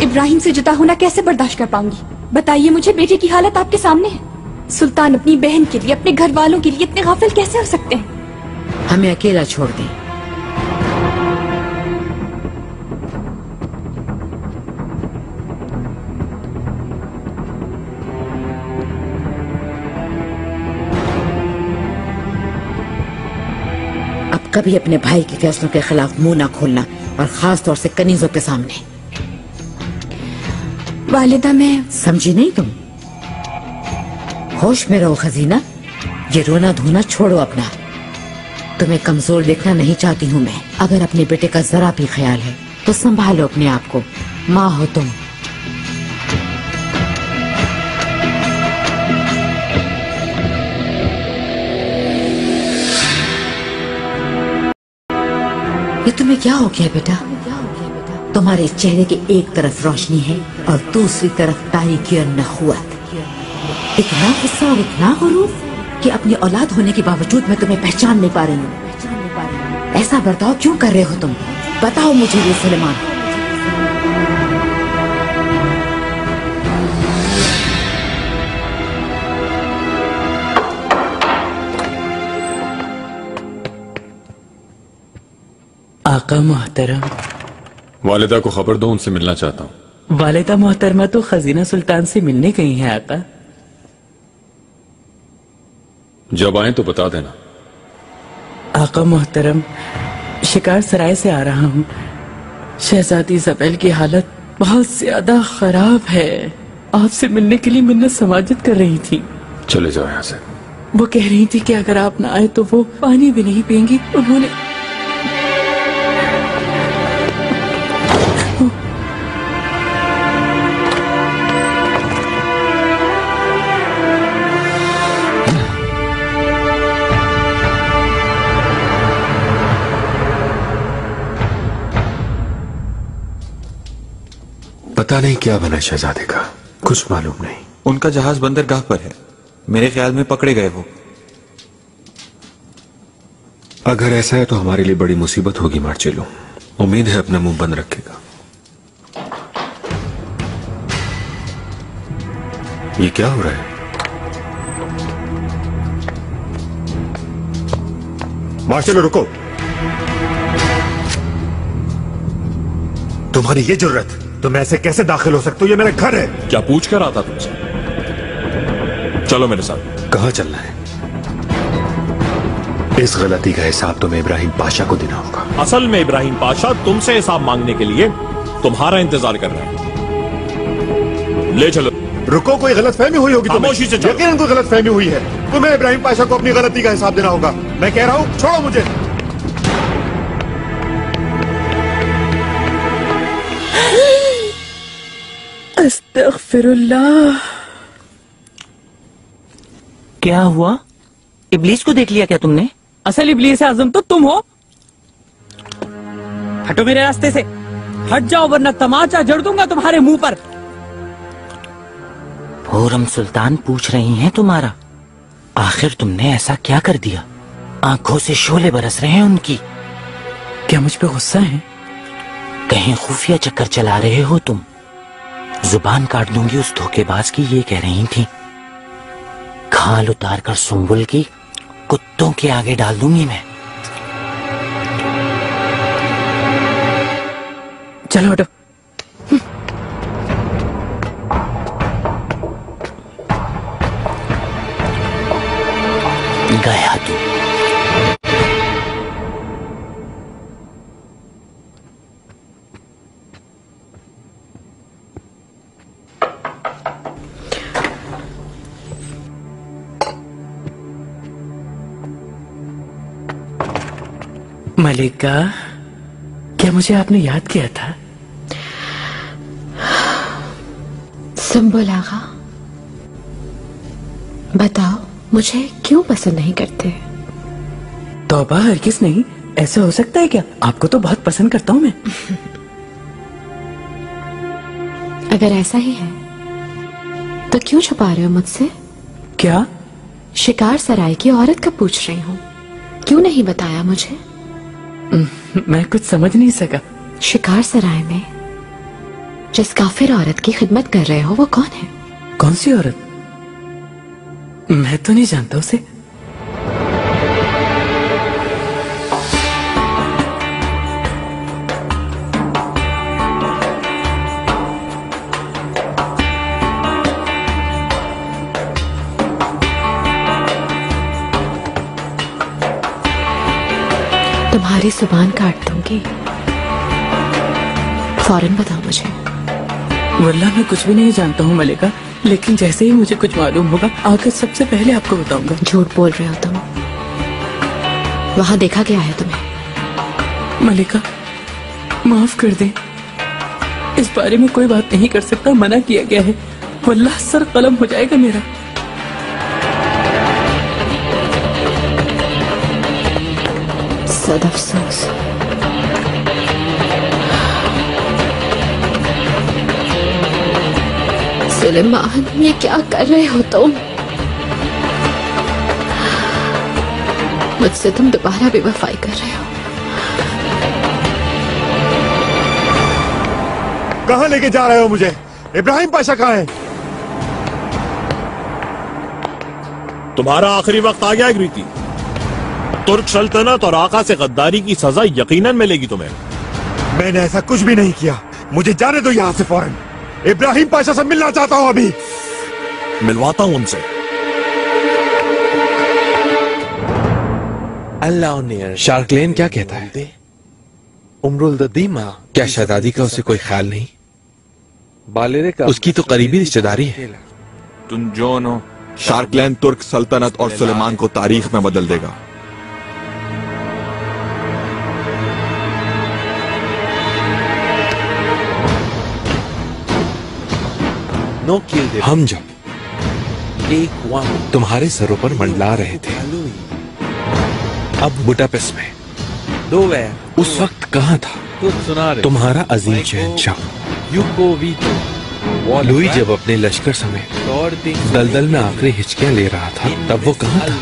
Speaker 3: इब्राहिम से जुदा होना कैसे बर्दाश्त कर पाऊंगी? बताइए मुझे, बेटे की हालत आपके सामने है। सुल्तान अपनी बहन के लिए, अपने घर वालों के लिए इतने गाफिल कैसे हो सकते हैं?
Speaker 1: हमें अकेला छोड़ दें। अब कभी अपने भाई के फैसलों के खिलाफ मुंह ना खोलना, और खास तौर से कनीजों के सामने।
Speaker 3: वालिदा, मैं
Speaker 1: समझी नहीं तुम? होश में रहो खजीना। ये रोना धोना छोड़ो अपना। तुम्हें कमजोर देखना नहीं चाहती हूँ मैं। अगर अपने बेटे का जरा भी ख्याल है तो संभालो अपने आप को। माँ हो तुम। ये तुम्हें क्या हो गया बेटा? तुम्हारे चेहरे के एक तरफ रोशनी है और दूसरी तरफ तारीकी और नखुवत। इतना गुस्सा और इतना गुरूर कि अपनी औलाद होने के बावजूद मैं तुम्हें पहचान नहीं पा रही हूँ। ऐसा बर्ताव क्यों कर रहे हो तुम? बताओ मुझे ये सुलेमान।
Speaker 18: आका मोहतरम।
Speaker 2: वालिदा को खबर दो, उनसे मिलना चाहता हूँ।
Speaker 18: वालिदा मोहतरमा तो खजीना सुल्तान से मिलने गई हैं आका।
Speaker 2: जब आए तो बता देना।
Speaker 18: आका मोहतरम, शिकार सराय से आ रहा हूँ। शहजादी ज़बैल की हालत बहुत ज्यादा खराब है। आपसे मिलने के लिए मिन्नत समाजत कर रही थी।
Speaker 2: चले जाओ यहाँ से।
Speaker 18: वो कह रही थी कि अगर आप ना आए तो वो पानी भी नहीं पिएंगी। उन्होंने
Speaker 6: पता नहीं क्या बना शहजादे का, कुछ मालूम नहीं।
Speaker 13: उनका जहाज बंदरगाह पर है। मेरे ख्याल में पकड़े गए वो।
Speaker 6: अगर ऐसा है तो हमारे लिए बड़ी मुसीबत होगी मार्चेलो। उम्मीद है अपना मुंह बंद रखेगा। ये क्या हो रहा है?
Speaker 19: मार्शल रुको। तुम्हारी ये जरूरत, तुम ऐसे कैसे दाखिल हो सकते हो? ये मेरा घर है।
Speaker 2: क्या पूछ कर आता तुमसे? चलो मेरे साथ।
Speaker 6: कहां चलना है? इस गलती का हिसाब तुम्हें इब्राहिम पाशा को देना होगा।
Speaker 11: असल में इब्राहिम पाशा तुमसे हिसाब मांगने के लिए तुम्हारा इंतजार कर रहा है। ले चलो।
Speaker 19: रुको, कोई गलतफहमी हुई होगी।
Speaker 11: खामोशी से चलो।
Speaker 19: यकीनन कोई गलतफहमी हुई है। तुम्हें इब्राहिम पाशा को अपनी गलती का हिसाब देना होगा। मैं कह रहा हूँ, छोड़ो मुझे।
Speaker 18: अस्तगफिरुल्लाह।
Speaker 17: क्या हुआ? इब्लीस को देख लिया क्या तुमने?
Speaker 18: असल इब्लीस आजम तो तुम हो। हटो मेरे रास्ते से। हट जाओ वरना तमाचा जड़ दूंगा तुम्हारे मुंह पर।
Speaker 17: हुरम सुल्तान पूछ रही हैं तुम्हारा। आखिर तुमने ऐसा क्या कर दिया? आंखों से शोले बरस रहे हैं उनकी।
Speaker 18: क्या मुझ पे गुस्सा है?
Speaker 17: कहीं खुफिया चक्कर चला रहे हो तुम? जुबान काट दूंगी उस धोखेबाज की, ये कह रही थी। खाल उतार कर सुंबुल की कुत्तों के आगे डाल दूंगी मैं।
Speaker 18: चलो हटो।
Speaker 17: गया तू।
Speaker 18: मलिका, क्या मुझे आपने याद किया था?
Speaker 5: सुंबुल आगा, बताओ मुझे क्यों पसंद नहीं करते?
Speaker 18: तौबा, हरगिज़ नहीं। ऐसा हो सकता है क्या? आपको तो बहुत पसंद करता हूँ मैं।
Speaker 5: अगर ऐसा ही है तो क्यों छुपा रहे हो मुझसे?
Speaker 18: क्या?
Speaker 5: शिकार सराय की औरत का पूछ रही हूँ, क्यों नहीं बताया मुझे?
Speaker 18: मैं कुछ समझ नहीं सका।
Speaker 5: शिकार सराय में जिस काफिर औरत की खिदमत कर रहे हो वो कौन है?
Speaker 18: कौन सी औरत? मैं तो नहीं जानता उसे।
Speaker 5: तुम्हारी जुबान काट दूंगी। फौरन बताओ मुझे।
Speaker 18: वल्लाह मैं कुछ भी नहीं जानता हूँ मलिका, लेकिन जैसे ही मुझे कुछ मालूम होगा आकर सबसे पहले आपको बताऊंगा।
Speaker 5: झूठ बोल रहे हो तुम। वहां देखा गया है तुम्हें।
Speaker 18: मलिका, माफ कर दे, इस बारे में कोई बात नहीं कर सकता, मना किया गया है। वल्लाह सर कलम हो जाएगा मेरा।
Speaker 5: सद अफसोस। सुलेमान, ये क्या कर रहे हो तुम? मुझसे तुम दोबारा बेवफाई कर रहे हो।
Speaker 19: कहाँ लेके जा रहे हो मुझे? इब्राहिम पाशा कहाँ है?
Speaker 11: तुम्हारा आखिरी वक्त आ गया है ग्रीति। तुर्क सल्तनत और आका से गद्दारी की सजा यकीनन मिलेगी तुम्हें।
Speaker 19: मैंने ऐसा कुछ भी नहीं किया, मुझे जाने दो यहाँ से फौरन। इब्राहिम पाशा से मिलना चाहता हूँ अभी।
Speaker 11: मिलवाता हूँ उनसे।
Speaker 6: अल्लाह। शार्कलेन क्या कहता है? उमरुल दीमा, क्या शहजादी का उसे कोई ख्याल नहीं? उसकी तो करीबी रिश्तेदारी है।
Speaker 13: तुम जोन हो, शार्कलैंड तुर्क सल्तनत और सुलेमान को तारीख में बदल देगा।
Speaker 6: हम जब तुम्हारे सरों पर मंडला रहे थे, अब बुडापेस्ट में, उस वक्त कहाँ था तुम्हारा अजीम शहंशाह? लुई जब अपने लश्कर समेत दलदल में आखिरी हिचकियां ले रहा था, तब वो कहाँ था?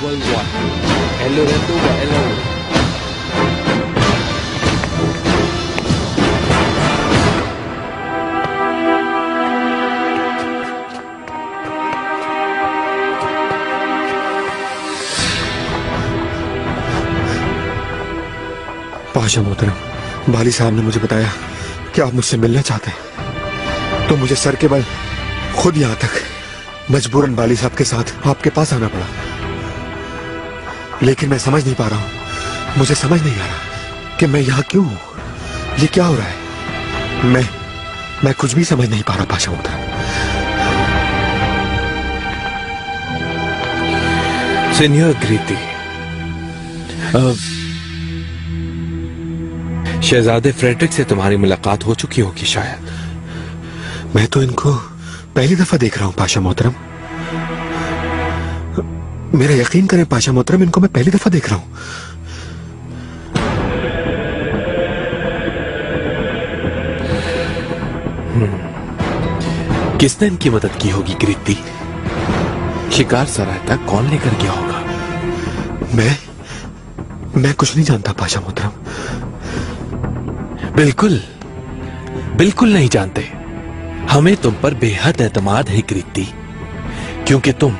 Speaker 19: पाशा मोहतरम, बाली साहब ने मुझे बताया कि आप मुझसे मिलना चाहते हैं, तो मुझे सर के बल खुद यहाँ तक मजबूरन बाली साहब के साथ आपके पास आना पड़ा। लेकिन मैं समझ नहीं पा रहा हूँ, मुझे समझ नहीं आ रहा कि मैं यहाँ क्यों हूँ, ये क्या हो रहा है। मैं कुछ भी समझ नहीं पा रहा पाशा मोहतरम।
Speaker 6: सीनियर ग्रीति, शहजादे फ्रेडरिक से तुम्हारी मुलाकात हो चुकी होगी शायद।
Speaker 19: मैं तो इनको पहली दफा देख रहा हूं पाशा मोहतरम। मेरा यकीन करें पाशा मोहतरम, इनको मैं पहली दफा देख रहा हूं।
Speaker 6: किसने इनकी मदद की होगी ग्रीति? शिकार सराय तक कौन लेकर गया होगा?
Speaker 19: मैं कुछ नहीं जानता पाशा मोहतरम।
Speaker 6: बिल्कुल बिल्कुल नहीं जानते। हमें तुम पर बेहद एतमाद है ग्रीति, क्योंकि तुम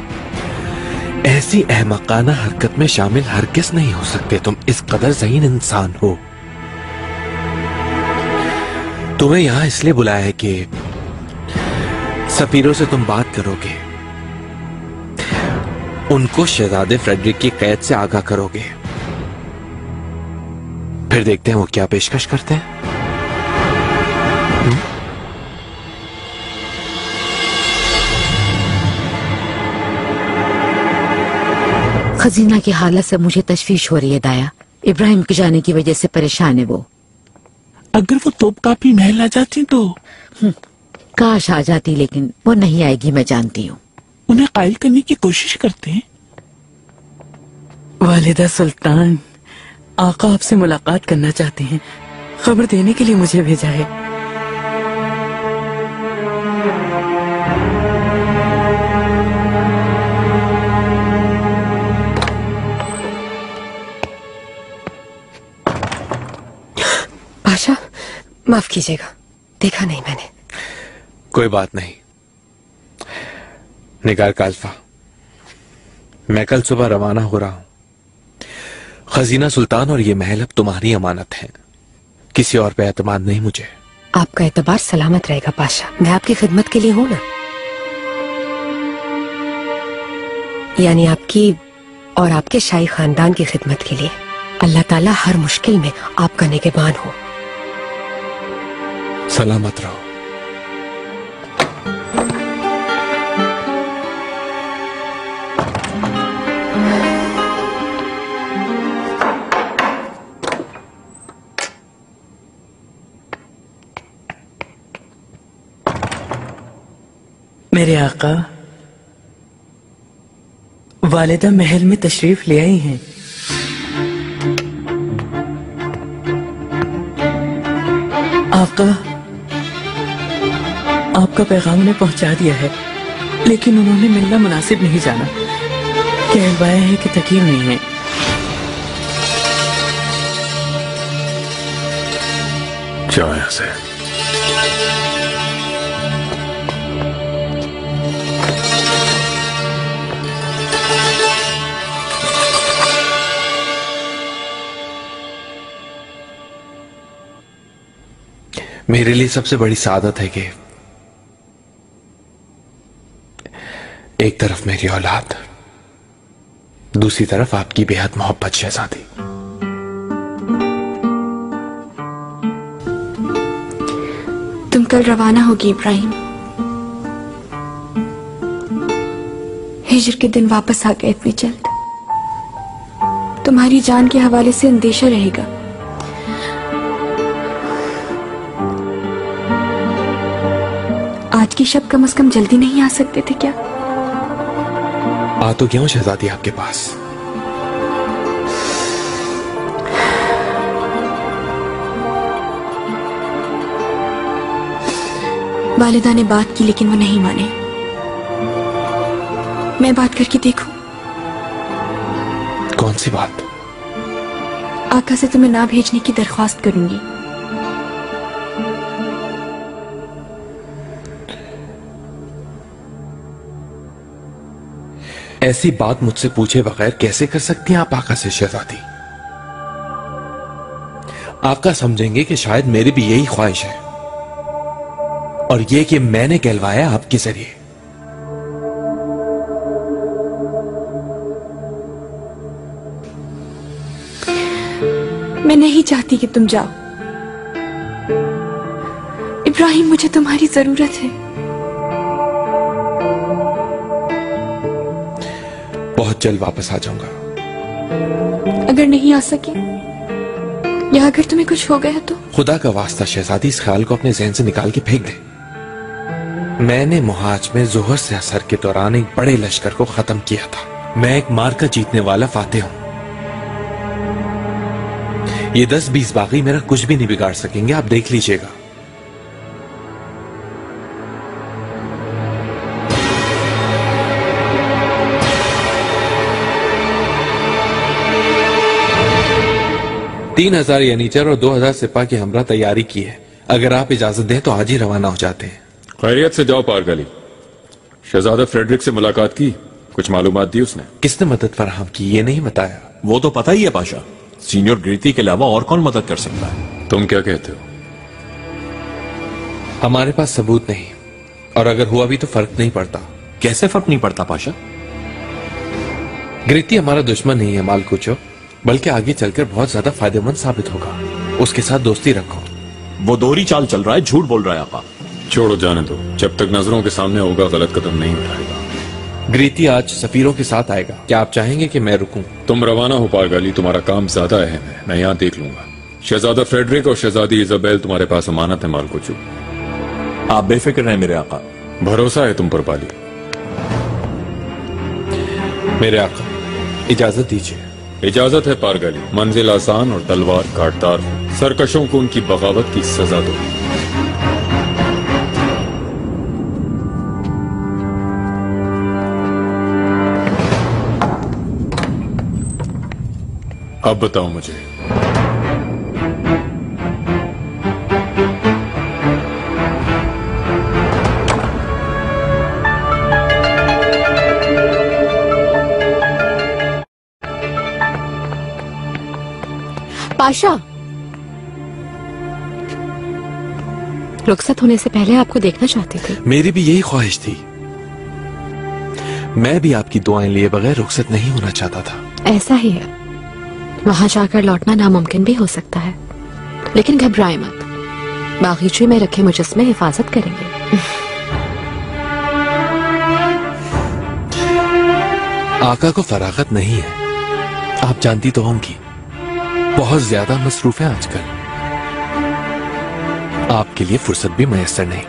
Speaker 6: ऐसी अहमकाना हरकत में शामिल हरगिज़ नहीं हो सकते। तुम इस कदर ज़हीन इंसान हो। तुम्हें यहां इसलिए बुलाया है कि सफीरों से तुम बात करोगे, उनको शहजादे फ्रेडरिक की कैद से आगाह करोगे, फिर देखते हैं वो क्या पेशकश करते हैं।
Speaker 1: खजीना की हालत से मुझे तशवीश हो रही है दाया। इब्राहिम के जाने की वजह से परेशान है वो।
Speaker 8: अगर वो तोपकापी महल आ जाती तो
Speaker 1: काश आ जाती, लेकिन वो नहीं आएगी, मैं जानती हूँ।
Speaker 8: उन्हें कायल करने की कोशिश करते हैं।
Speaker 18: वालिदा सुल्तान, आका आपसे मुलाकात करना चाहते हैं, खबर देने के लिए मुझे भेजा है।
Speaker 9: पाशा, माफ कीजिएगा, देखा नहीं मैंने।
Speaker 6: कोई बात नहीं। निगार काल्फा, मैं कल सुबह रवाना हो रहा हूं। खजीना सुल्तान और ये महल अब तुम्हारी अमानत है, किसी और पे एतमाद नहीं मुझे।
Speaker 9: आपका एतबार सलामत रहेगा पाशा, मैं आपकी खिदमत के लिए हूं ना, यानी आपकी और आपके शाही खानदान की खिदमत के लिए। अल्लाह ताला हर मुश्किल में आपका निगहबान हो।
Speaker 6: सलामत रहो।
Speaker 18: मेरे आका, वालिदा महल में तशरीफ ले आई हैं। आका, आपका पैगाम उन्हें पहुंचा दिया है, लेकिन उन्होंने मिलना मुनासिब नहीं जाना। कहवाया है कि थकी हुई हैं।
Speaker 2: जाओ यहां से।
Speaker 6: मेरे लिए सबसे बड़ी सादत है कि एक तरफ मेरी औलाद, दूसरी तरफ आपकी बेहद मोहब्बत शहजादी।
Speaker 3: तुम कल रवाना होगी इब्राहिम। हिज्र के दिन वापस आ गए इतनी जल्द। तुम्हारी जान के हवाले से अंदेशा रहेगा। आज की शब कम से कम जल्दी नहीं आ सकते थे क्या?
Speaker 6: आ तो क्यों शहजादी आपके पास?
Speaker 3: वालिदा ने बात की लेकिन वो नहीं माने। मैं बात करके देखूं?
Speaker 6: कौन सी बात?
Speaker 3: आका से तुम्हें ना भेजने की दरख्वास्त करूंगी।
Speaker 6: ऐसी बात मुझसे पूछे बगैर कैसे कर सकती हैं आप आका से शहजादी? आका समझेंगे कि शायद मेरी भी यही ख्वाहिश है, और ये कि मैंने कहलवाया आपके जरिए।
Speaker 3: मैं नहीं चाहती कि तुम जाओ इब्राहिम, मुझे तुम्हारी जरूरत है।
Speaker 6: बहुत जल्द वापस आ जाऊंगा।
Speaker 3: अगर नहीं आ सके या अगर तुम्हें कुछ हो गया तो?
Speaker 6: खुदा का वास्ता शहजादी, इस ख्याल को अपने जहन से निकाल के फेंक दे। मैंने मुहाज में जोहर से असर के दौरान एक बड़े लश्कर को खत्म किया था। मैं एक मार्का जीतने वाला फातेह हूं। ये 10-20 बागी मेरा कुछ भी नहीं बिगाड़ सकेंगे, आप देख लीजिएगा। तीन 3000 यानीचर और 2000 सिपाही की हमरा तैयारी की है। अगर आप इजाजत दें तो आज ही रवाना हो जाते हैं।
Speaker 2: खैरियत से जाओ पारगली। शहजादा फ्रेडरिक से मुलाकात की, कुछ मालूमात दी उसने?
Speaker 6: किसने मदद फराहम की ये नहीं बताया।
Speaker 11: वो तो पता ही है पाशा, सीनियर ग्रीती के अलावा और कौन मदद कर सकता है?
Speaker 2: तुम क्या कहते हो?
Speaker 6: हमारे पास सबूत नहीं, और अगर हुआ भी तो फर्क नहीं पड़ता।
Speaker 11: कैसे फर्क नहीं पड़ता पाशा?
Speaker 6: ग्रीती हमारा दुश्मन नहीं है मालकुचो, बल्कि आगे चलकर बहुत ज्यादा फायदेमंद साबित होगा। उसके साथ दोस्ती रखो।
Speaker 11: वो दोहरी चाल चल रहा है, झूठ बोल रहा है आपा।
Speaker 2: छोड़ो, जाने दो। जब तक नजरों के सामने होगा गलत कदम नहीं उठाएगा।
Speaker 6: ग्रीती आज सफीरों के साथ आएगा, क्या आप चाहेंगे कि मैं रुकूं?
Speaker 2: तुम रवाना हो पारगाली, तुम्हारा काम ज्यादा अहम है, मैं यहाँ देख लूंगा। शहजादा फ्रेडरिक और शहजादी इजाबेल तुम्हारे पास अमानत है माल को चू।
Speaker 11: आप बेफिक्र हैं मेरे आका।
Speaker 2: भरोसा है तुम पर बाली।
Speaker 6: मेरे आका इजाजत दीजिए।
Speaker 2: इजाजत है पारगाली, मंजिल आसान और तलवार काटदार हो। सरकशों को उनकी बगावत की सजा दो। अब बताओ मुझे,
Speaker 5: पाशा, रुखसत होने से पहले आपको देखना चाहती थी।
Speaker 6: मेरी भी यही ख्वाहिश थी। मैं भी आपकी दुआएं लिए बगैर रुखसत नहीं होना चाहता था।
Speaker 5: ऐसा ही है, वहां जाकर लौटना नामुमकिन भी हो सकता है, लेकिन घबराए मत, बागीचे में रखे मुजस्मे हिफाजत करेंगे।
Speaker 6: आका को फरागत नहीं है, आप जानती तो होंगी, बहुत ज्यादा मसरूफ है आजकल, आपके लिए फुर्सत भी मैसर नहीं।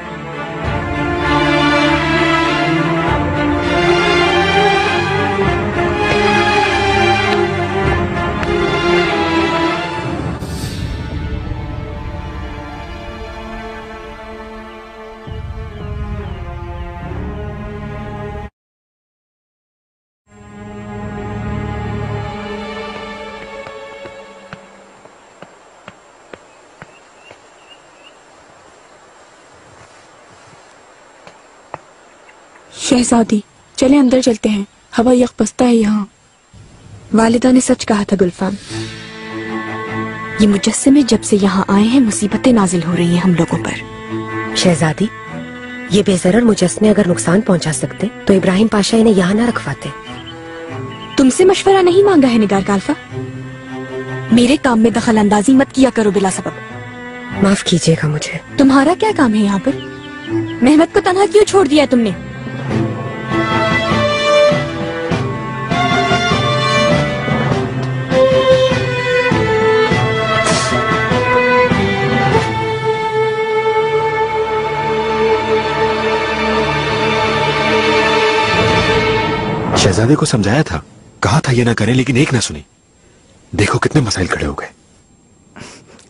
Speaker 3: शहजादी, चले अंदर चलते हैं, हवा यकबस्ता है यहाँ। वालिदा ने सच कहा था गुलफाम, ये मुजस्समे जब से यहाँ आए हैं मुसीबतें नाजिल हो रही हैं हम लोगों पर।
Speaker 9: शहजादी, ये बेजरर मुजस्मे अगर नुकसान पहुँचा सकते तो इब्राहिम पाशा इन्हें यहाँ न रखवाते।
Speaker 3: तुमसे मशवरा नहीं मांगा है निगार काल्फा, मेरे काम में दखल अंदाजी मत किया करो बिला सबब।
Speaker 9: माफ कीजिएगा मुझे।
Speaker 3: तुम्हारा क्या काम है यहाँ पर? मेहमत को तन्हा क्यों छोड़ दिया तुमने?
Speaker 19: शहजादे को समझाया था, कहा था ये ना करें, लेकिन एक ना सुनी। देखो कितने मसाइल खड़े हो गए।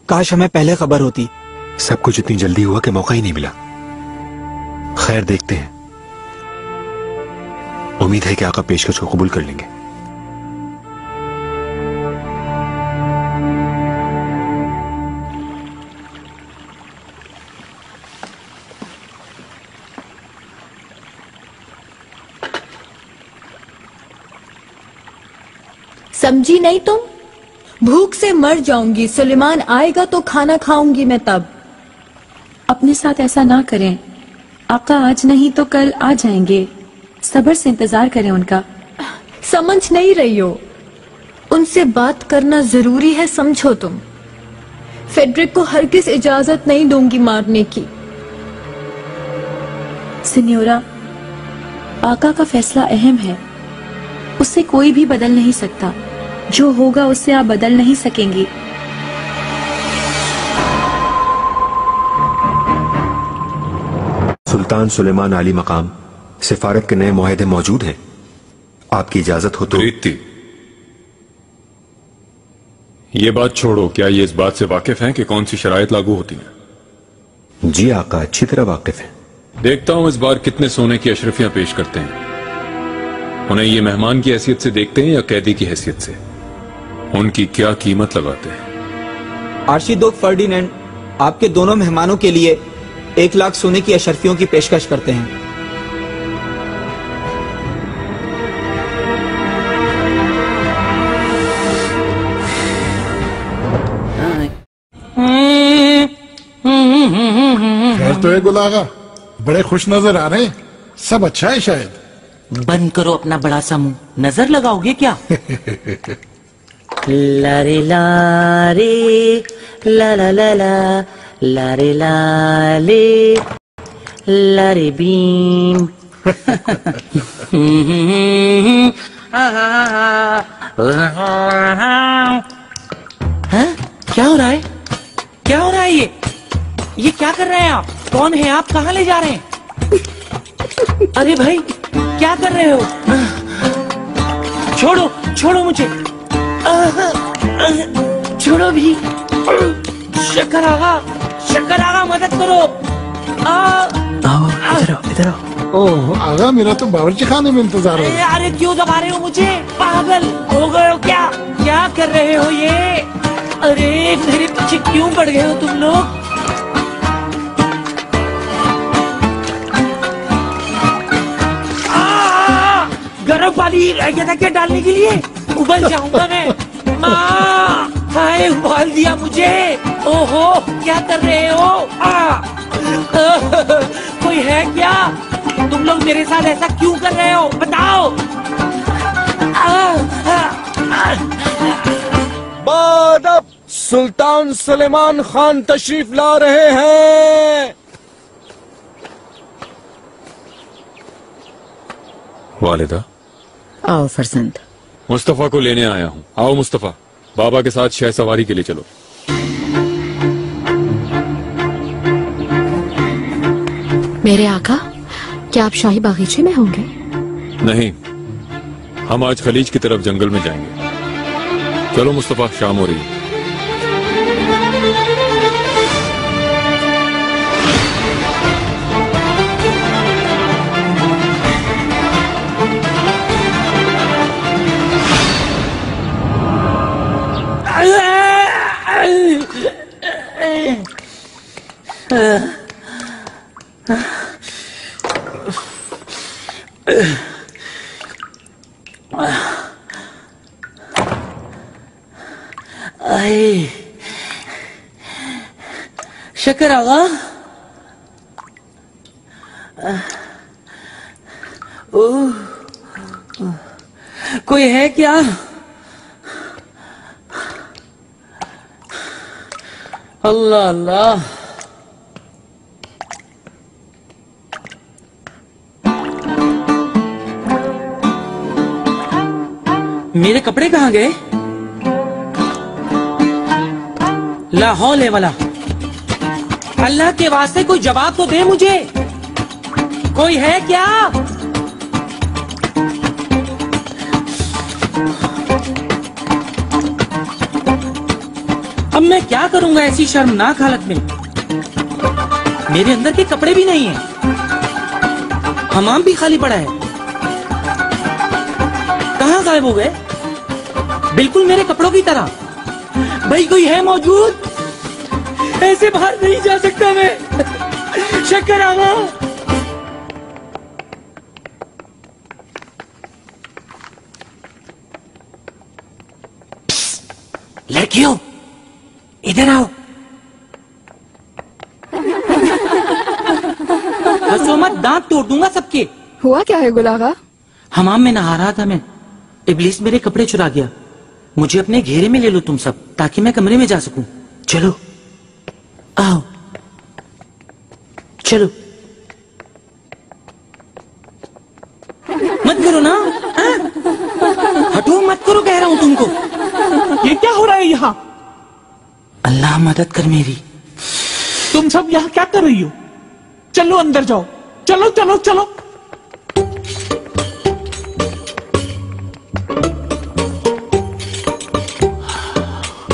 Speaker 20: काश हमें पहले खबर होती।
Speaker 19: सब कुछ इतनी जल्दी हुआ कि मौका ही नहीं मिला। खैर देखते हैं, उम्मीद है कि आका पेशकश को कबूल कर लेंगे।
Speaker 12: समझी नहीं तुम? भूख से मर जाऊंगी, सुलेमान आएगा तो खाना खाऊंगी मैं तब।
Speaker 21: अपने साथ ऐसा ना करें, आका आज नहीं तो कल आ जाएंगे, सब्र से इंतजार करें उनका।
Speaker 12: समझ नहीं रही हो, उनसे बात करना जरूरी है, समझो तुम। फेडरिक को हरगिज इजाजत नहीं दूंगी मारने की।
Speaker 21: सिन्योरा, आका का फैसला अहम है, उससे कोई भी बदल नहीं सकता। जो होगा उससे आप बदल नहीं सकेंगी।
Speaker 19: सुल्तान सुलेमान आली मकाम सिफारत के नए मुआहदे मौजूद हैं, आपकी इजाजत हो तो।
Speaker 2: ये बात छोड़ो, क्या ये इस बात से वाकिफ हैं कि कौन सी शराइत लागू होती हैं?
Speaker 19: जी आका, अच्छी तरह वाकिफ हैं।
Speaker 2: देखता हूं इस बार कितने सोने की अशरफियां पेश करते हैं। उन्हें ये मेहमान की हैसियत से देखते हैं या कैदी की हैसियत से? उनकी क्या कीमत लगाते हैं?
Speaker 20: आर्शीदुक फर्डिनेंड आपके दोनों मेहमानों के लिए 1 लाख सोने की अशरफियों की पेशकश करते हैं।
Speaker 22: खैर तो है गुलागा, बड़े खुश नजर आ रहे हैं, सब अच्छा है शायद।
Speaker 17: बंद करो अपना बड़ा सा मुंह, नजर लगाओगे क्या? लारे लारे ला ला ला ला लारे लाले लारे बीम क्या हो रहा है? क्या हो रहा है ये क्या कर रहे हैं आप? कौन है आप? कहाँ ले जा रहे हैं? अरे भाई क्या कर रहे हो? छोड़ो छोड़ो मुझे, छोड़ो भी। शक्कर आगा मदद करो।
Speaker 22: आओ इधर आओ। ओह आगा, मेरा तो बावर्ची खाने में इंतजार हो।
Speaker 17: अरे क्यों दबा रहे हो मुझे? पागल हो गए हो क्या? क्या कर रहे हो ये? अरे मेरे पीछे क्यों पड़ गए हो तुम लोग? गर्म पानी क्या डालने के लिए? उबल जाऊंगा मैं। माँ हाय, उबाल दिया मुझे। ओहो क्या कर रहे हो? कोई है क्या? तुम लोग मेरे साथ ऐसा क्यों कर रहे हो? बताओ।
Speaker 11: बादब सुल्तान सुलेमान खान तशरीफ ला रहे हैं।
Speaker 2: वालिदा,
Speaker 1: आओ फरजंद।
Speaker 2: मुस्तफा को लेने आया हूँ। आओ मुस्तफा, बाबा के साथ शह सवारी के लिए चलो।
Speaker 5: मेरे आका, क्या आप शाही बागीचे में होंगे?
Speaker 2: नहीं, हम आज खलीज की तरफ जंगल में जाएंगे। चलो मुस्तफा, शाम हो रही है।
Speaker 17: शक्कर आगा, कोई है क्या? अल्लाह अल्लाह। मेरे कपड़े कहाँ गए? लाहौल है वाला। अल्लाह के वास्ते कोई जवाब तो दे मुझे। कोई है क्या? अब मैं क्या करूंगा ऐसी शर्मनाक हालत में? मेरे अंदर के कपड़े भी नहीं है, हमाम भी खाली पड़ा है। कहाँ गायब हो गए? बिल्कुल मेरे कपड़ों की तरह। भाई कोई है मौजूद? ऐसे बाहर नहीं जा सकता मैं। शक्कर आगा। लड़कियों इधर आओ। हंसो मत, दांत तोड़ दूंगा सबके।
Speaker 3: हुआ क्या है गुलागा?
Speaker 17: हमाम में नहा रहा था मैं, इब्लीस मेरे कपड़े चुरा गया। मुझे अपने घेरे में ले लो तुम सब, ताकि मैं कमरे में जा सकूं। चलो आओ चलो। मत करो ना, हटो मत करो, कह रहा हूं तुमको।
Speaker 8: ये क्या हो रहा है यहाँ?
Speaker 17: अल्लाह मदद कर मेरी।
Speaker 8: तुम सब यहाँ क्या कर रही हो? चलो अंदर जाओ, चलो चलो चलो।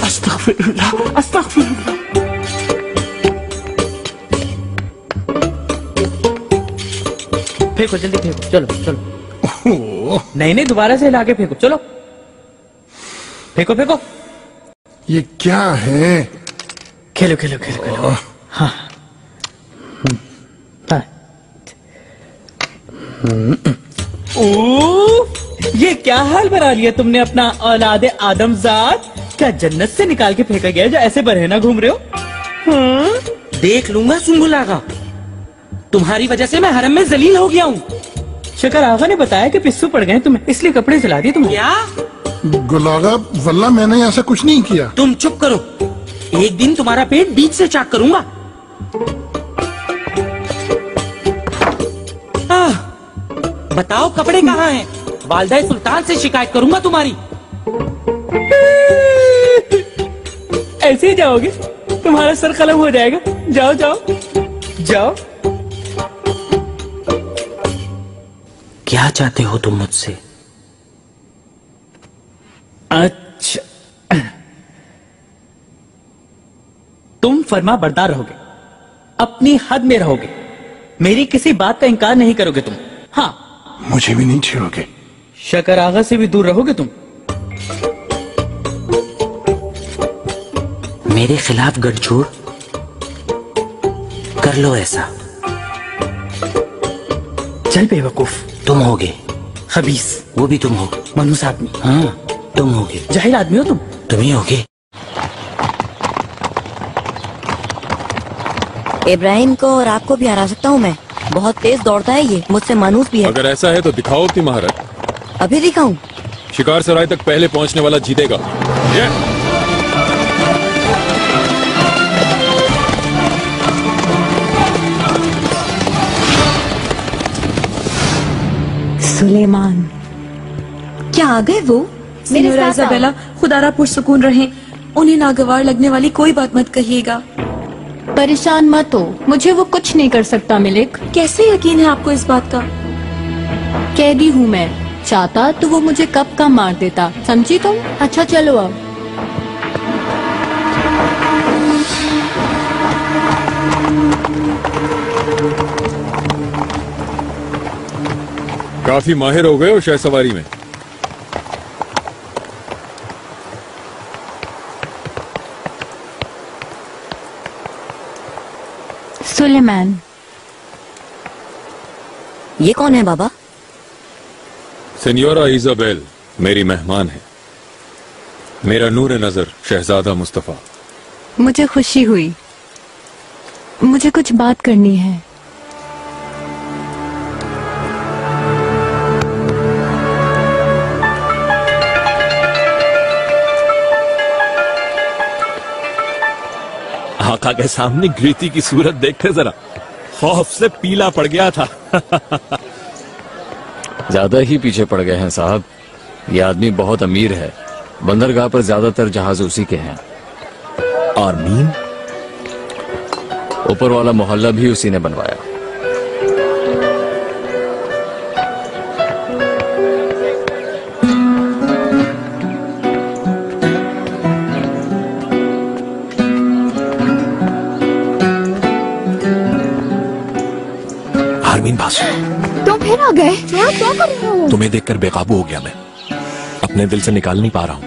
Speaker 8: अस्तगफिरुल्लाह, अस्तगफिरुल्लाह।
Speaker 17: फेंको जल्दी फेंको, चलो चलो। नहीं नहीं, दोबारा से हिला के फेंको, चलो फेंको फेंको।
Speaker 22: ये क्या है?
Speaker 17: खेलो खेलो खेलो खेलो। हाँ ये क्या हाल बना लिया तुमने अपना औलादे आदमजाद? क्या जन्नत से निकाल के फेंका गया जो ऐसे बरहना घूम रहे हो? देख लूंगा सुंबुल आगा, तुम्हारी वजह से मैं हरम में जलील हो गया हूँ। शक्कर आगा ने बताया कि पिस्सू पड़ गए तुम्हें, इसलिए कपड़े जला दिए तुमने। क्या?
Speaker 22: गुलागा वल्ला मैंने ऐसा कुछ नहीं किया।
Speaker 17: तुम चुप करो, एक दिन तुम्हारा पेट बीच से चाक करूंगा। बताओ कपड़े कहाँ हैं? वालदा सुल्तान से शिकायत करूंगा तुम्हारी। ऐसे ही जाओगे? तुम्हारा सर कलम हो जाएगा। जाओ जाओ जाओ। क्या चाहते हो तुम मुझसे? अच्छा, तुम फर्मा बरदार रहोगे, अपनी हद में रहोगे, मेरी किसी बात का इनकार नहीं करोगे तुम। हाँ,
Speaker 22: मुझे भी नहीं छेड़ोगे।
Speaker 17: शकर आगा से भी दूर रहोगे तुम। मेरे खिलाफ गठजोड़ कर लो ऐसा। चल बेवकूफ। तुम होगे खबीस। वो भी तुम हो। मनूस आदमी। हाँ तुम होगे। जाहिल आदमी हो तुम। तुम ही होगे।
Speaker 23: इब्राहिम को और आपको भी हरा सकता हूँ मैं। बहुत तेज दौड़ता है ये, मुझसे मानूस भी है।
Speaker 2: अगर ऐसा है तो दिखाओ अपनी महारत।
Speaker 23: अभी दिखाऊं?
Speaker 2: शिकार सराय तक पहले पहुंचने वाला जीतेगा।
Speaker 3: सुलेमान, क्या आ गए वो? मेरे साथ इजाबेला, खुदारा पुरसुकून रहें। उन्हें नागवार लगने वाली कोई बात मत कहिएगा।
Speaker 12: परेशान मत हो, मुझे वो कुछ नहीं कर सकता मिलिक।
Speaker 3: कैसे यकीन है आपको इस बात का?
Speaker 12: कैदी हूँ मैं, चाहता तो वो मुझे कब का मार देता, समझी तुम? अच्छा चलो अब।
Speaker 2: काफी माहिर हो गए हो शह सवारी में।
Speaker 3: सुलेमान,
Speaker 23: ये कौन है बाबा?
Speaker 2: सेनियोरा इजाबेल मेरी मेहमान है। मेरा नूर नजर शहजादा मुस्तफा।
Speaker 3: मुझे खुशी हुई। मुझे कुछ बात करनी है।
Speaker 11: आका के सामने गिरती की सूरत देखते जरा, खौफ से पीला पड़ गया था।
Speaker 15: ज्यादा ही पीछे पड़ गए हैं साहब। ये आदमी बहुत अमीर है, बंदरगाह पर ज्यादातर जहाज उसी के हैं।
Speaker 11: और मीन?
Speaker 15: ऊपर वाला मोहल्ला भी उसी ने बनवाया।
Speaker 3: तुम फिर आ गए? क्या कर रहे हो?
Speaker 11: तुम्हें देखकर बेकाबू हो गया मैं, अपने दिल से निकाल नहीं पा रहा हूँ।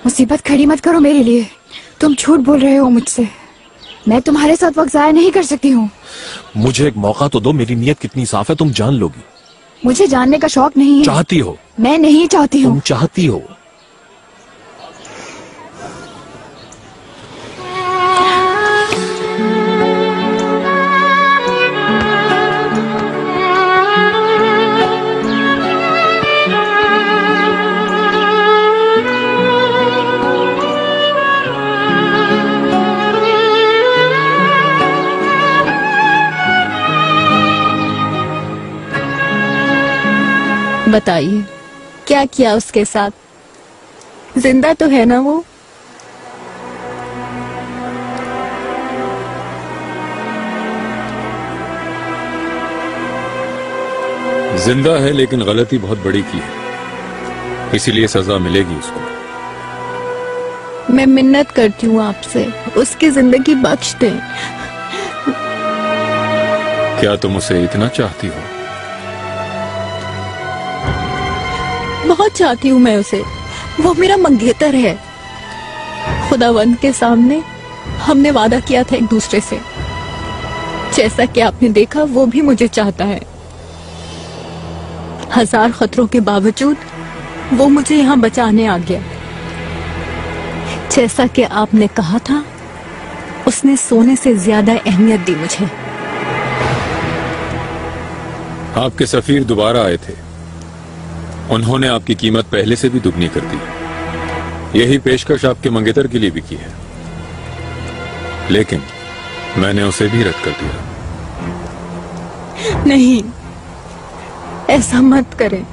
Speaker 3: मुसीबत खड़ी मत करो मेरे लिए। तुम झूठ बोल रहे हो मुझसे। मैं तुम्हारे साथ वक्त जाया नहीं कर सकती हूँ।
Speaker 11: मुझे एक मौका तो दो, मेरी नीयत कितनी साफ है तुम जान लोगी।
Speaker 3: मुझे जानने का शौक नहीं है।
Speaker 11: चाहती हो?
Speaker 3: मैं नहीं चाहती हूँ।
Speaker 11: तुम चाहती हो?
Speaker 12: बताइए क्या किया उसके साथ? जिंदा तो है ना वो?
Speaker 2: जिंदा है लेकिन गलती बहुत बड़ी की है, इसीलिए सजा मिलेगी उसको।
Speaker 12: मैं मिन्नत करती हूँ आपसे, उसकी जिंदगी बख्श दें।
Speaker 2: क्या तुम उसे इतना चाहती हो?
Speaker 12: बहुत चाहती हूँ मैं उसे। वो मेरा मंगेतर है। खुदावंद के सामने हमने वादा किया था एक दूसरे से। जैसा कि आपने देखा वो भी मुझे चाहता है। 1000 खतरों के बावजूद वो मुझे यहाँ बचाने आ गया। जैसा कि आपने कहा था, उसने सोने से ज्यादा अहमियत दी मुझे।
Speaker 2: आपके सफीर दोबारा आए थे, उन्होंने आपकी कीमत पहले से भी दुगनी कर दी। यही पेशकश आपके मंगेतर के लिए भी की है, लेकिन मैंने उसे भी रद्द कर दिया।
Speaker 12: नहीं, ऐसा मत करें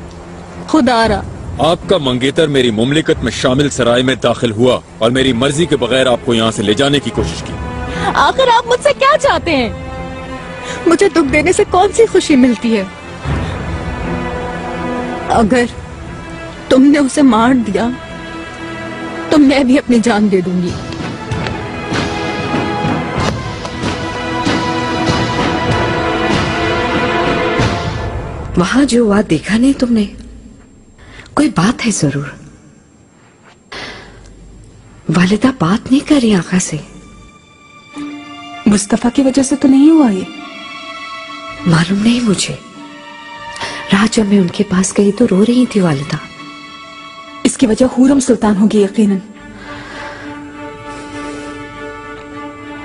Speaker 12: खुदारा।
Speaker 2: आपका मंगेतर मेरी मुमलिकत में शामिल सराय में दाखिल हुआ और मेरी मर्जी के बगैर आपको यहाँ से ले जाने की कोशिश की।
Speaker 12: आखिर आप मुझसे क्या चाहते हैं? मुझे दुख देने से कौन सी खुशी मिलती है? अगर तुमने उसे मार दिया तो मैं भी अपनी जान दे दूंगी।
Speaker 16: वहां जो हुआ देखा नहीं तुमने? कोई बात है जरूर। वालिदा बात नहीं कर रही आका से।
Speaker 21: मुस्तफा की वजह से तो नहीं हुआ ये?
Speaker 16: मालूम नहीं मुझे। रात जब मैं उनके पास गई तो रो रही थी वालिदा।
Speaker 21: इसकी वजह हुरम सुल्तान होगी यकीनन।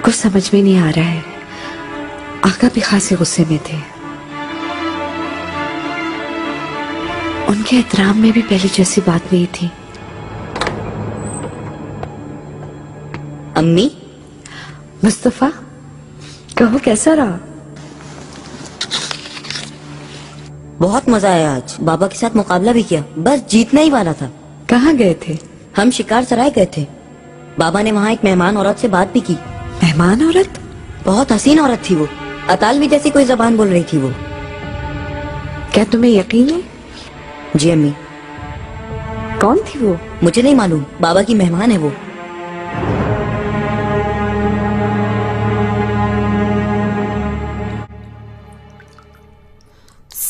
Speaker 16: कुछ समझ में नहीं आ रहा है। आका भी खासे गुस्से में थे। उनके एहतराम में भी पहले जैसी बात नहीं थी।
Speaker 23: अम्मी,
Speaker 16: मुस्तफा कहो कैसा रहा?
Speaker 23: बहुत मजा आया आज। बाबा के साथ मुकाबला भी किया, बस जीतना ही वाला था।
Speaker 16: कहाँ गए थे?
Speaker 23: हम शिकार सराय गए थे। बाबा ने वहाँ एक मेहमान औरत से बात भी की।
Speaker 16: मेहमान औरत?
Speaker 23: बहुत हसीन औरत थी वो। अतालवी जैसी कोई जबान बोल रही थी वो।
Speaker 16: क्या तुम्हें यकीन है?
Speaker 23: जी अम्मी।
Speaker 16: कौन थी वो?
Speaker 23: मुझे नहीं मालूम, बाबा की मेहमान है वो।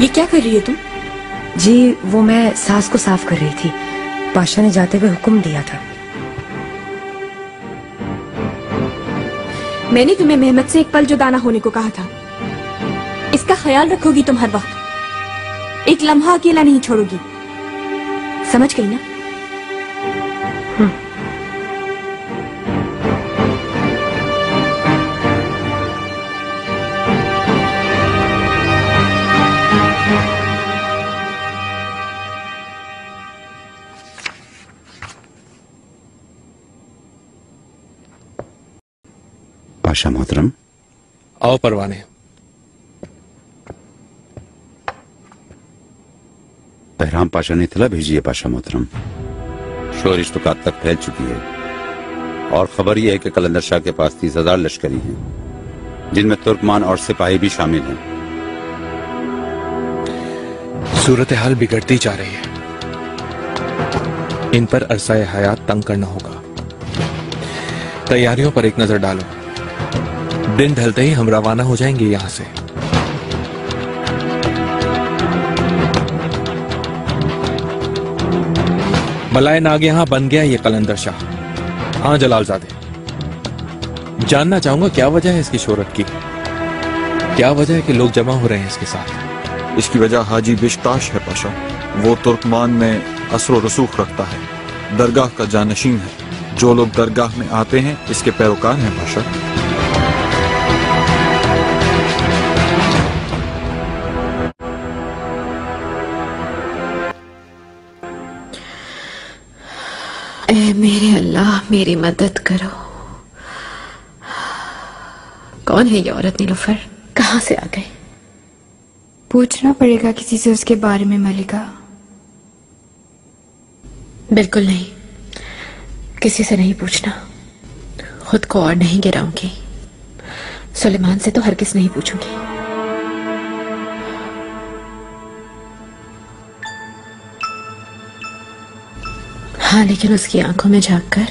Speaker 21: ये क्या कर रही है तुम?
Speaker 9: जी वो मैं सास को साफ कर रही थी। बादशाह ने जाते हुए हुक्म दिया था।
Speaker 21: मैंने तुम्हें मेहमत से एक पल जुदा ना होने को कहा था। इसका ख्याल रखोगी तुम हर वक्त, एक लम्हा अकेला नहीं छोड़ोगी, समझ गई ना?
Speaker 4: पाशा मोहतरम।
Speaker 6: आओ परवाने।
Speaker 4: बहराम पाशा ने इतला भेजी है पाशा मोहतरम। शोर इश्तकात तक फैल चुकी है और खबर यह है कि कलंदर शाह के पास 30,000 लश्करी हैं, जिनमें तुर्कमान और सिपाही भी शामिल हैं।
Speaker 6: सूरत हाल बिगड़ती जा रही है। इन पर अरसाए हयात तंग करना होगा। तैयारियों पर एक नजर डालो। दिन ढलते ही हम रवाना हो जाएंगे यहां से। बलाए नाग यहां बन गया ये कलंदर शाह। हाँ जलालजादे, जानना चाहूंगा क्या वजह है इसकी शोहरत की? क्या वजह है कि लोग जमा हो रहे हैं इसके साथ?
Speaker 13: इसकी वजह हाजी बिश्ताश है पाशा। वो तुर्कमान में असर रसूख रखता है, दरगाह का जानशीन है। जो लोग दरगाह में आते हैं इसके पैरोकार हैं पाशा।
Speaker 5: ए मेरे अल्लाह, मेरी मदद करो। कौन है ये औरत नीलोफर? कहां से आ गई?
Speaker 3: पूछना पड़ेगा किसी से उसके बारे में मलिका।
Speaker 5: बिल्कुल नहीं, किसी से नहीं पूछना। खुद को और नहीं गिराऊंगी। सुलेमान से तो हरगिज़ नहीं पूछूंगी। हाँ, लेकिन उसकी आंखों में झांककर,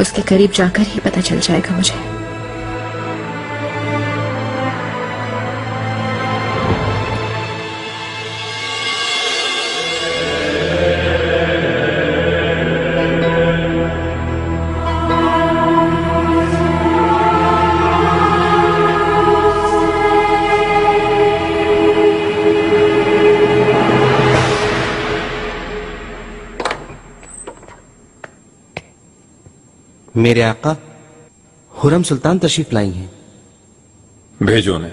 Speaker 5: उसके करीब जाकर ही पता चल जाएगा मुझे।
Speaker 14: मेरे आका हुरम सुल्तान तशरीफ लाई हैं।
Speaker 2: भेजो ने।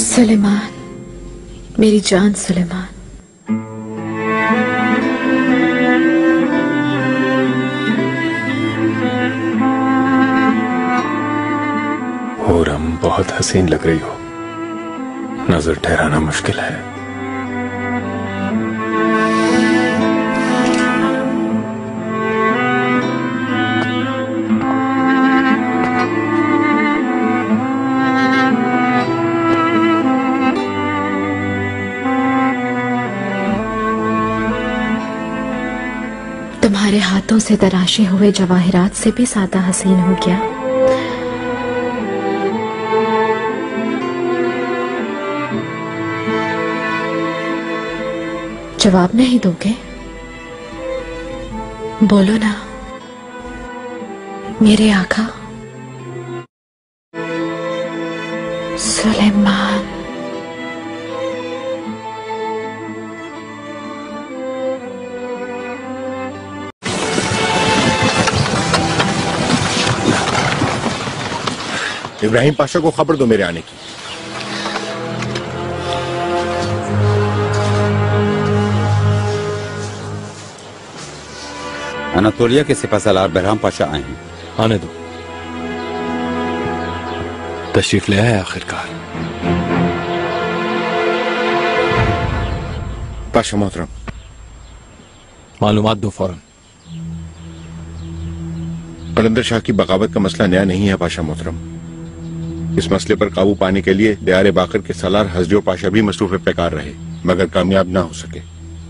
Speaker 5: सुलेमान, मेरी जान सुलेमान।
Speaker 2: हुरम, बहुत हसीन लग रही हो। नजर ठहराना मुश्किल है।
Speaker 5: तुम्हारे हाथों से तराशे हुए जवाहिरात से भी ज्यादा हसीन हो गया। जवाब नहीं दोगे? बोलो ना मेरे आका। सुलेमान,
Speaker 19: इब्राहिम पाशा को खबर दो मेरे आने की।
Speaker 4: अनातोलिया के सिपाहसालार बहराम पाशा आए हैं।
Speaker 6: आने दो। तशरीफ ले आए आखिरकार।
Speaker 19: पाशा मोहतरम,
Speaker 6: मालूमात दो फौरन।
Speaker 19: कलंदर शाह की बगावत का मसला नया नहीं है पाशा मोहतरम। इस मसले पर काबू पाने के लिए दयारे बाकर के सालार हजरियो पाशा भी मसरूफ पैकार रहे, मगर कामयाब ना हो सके।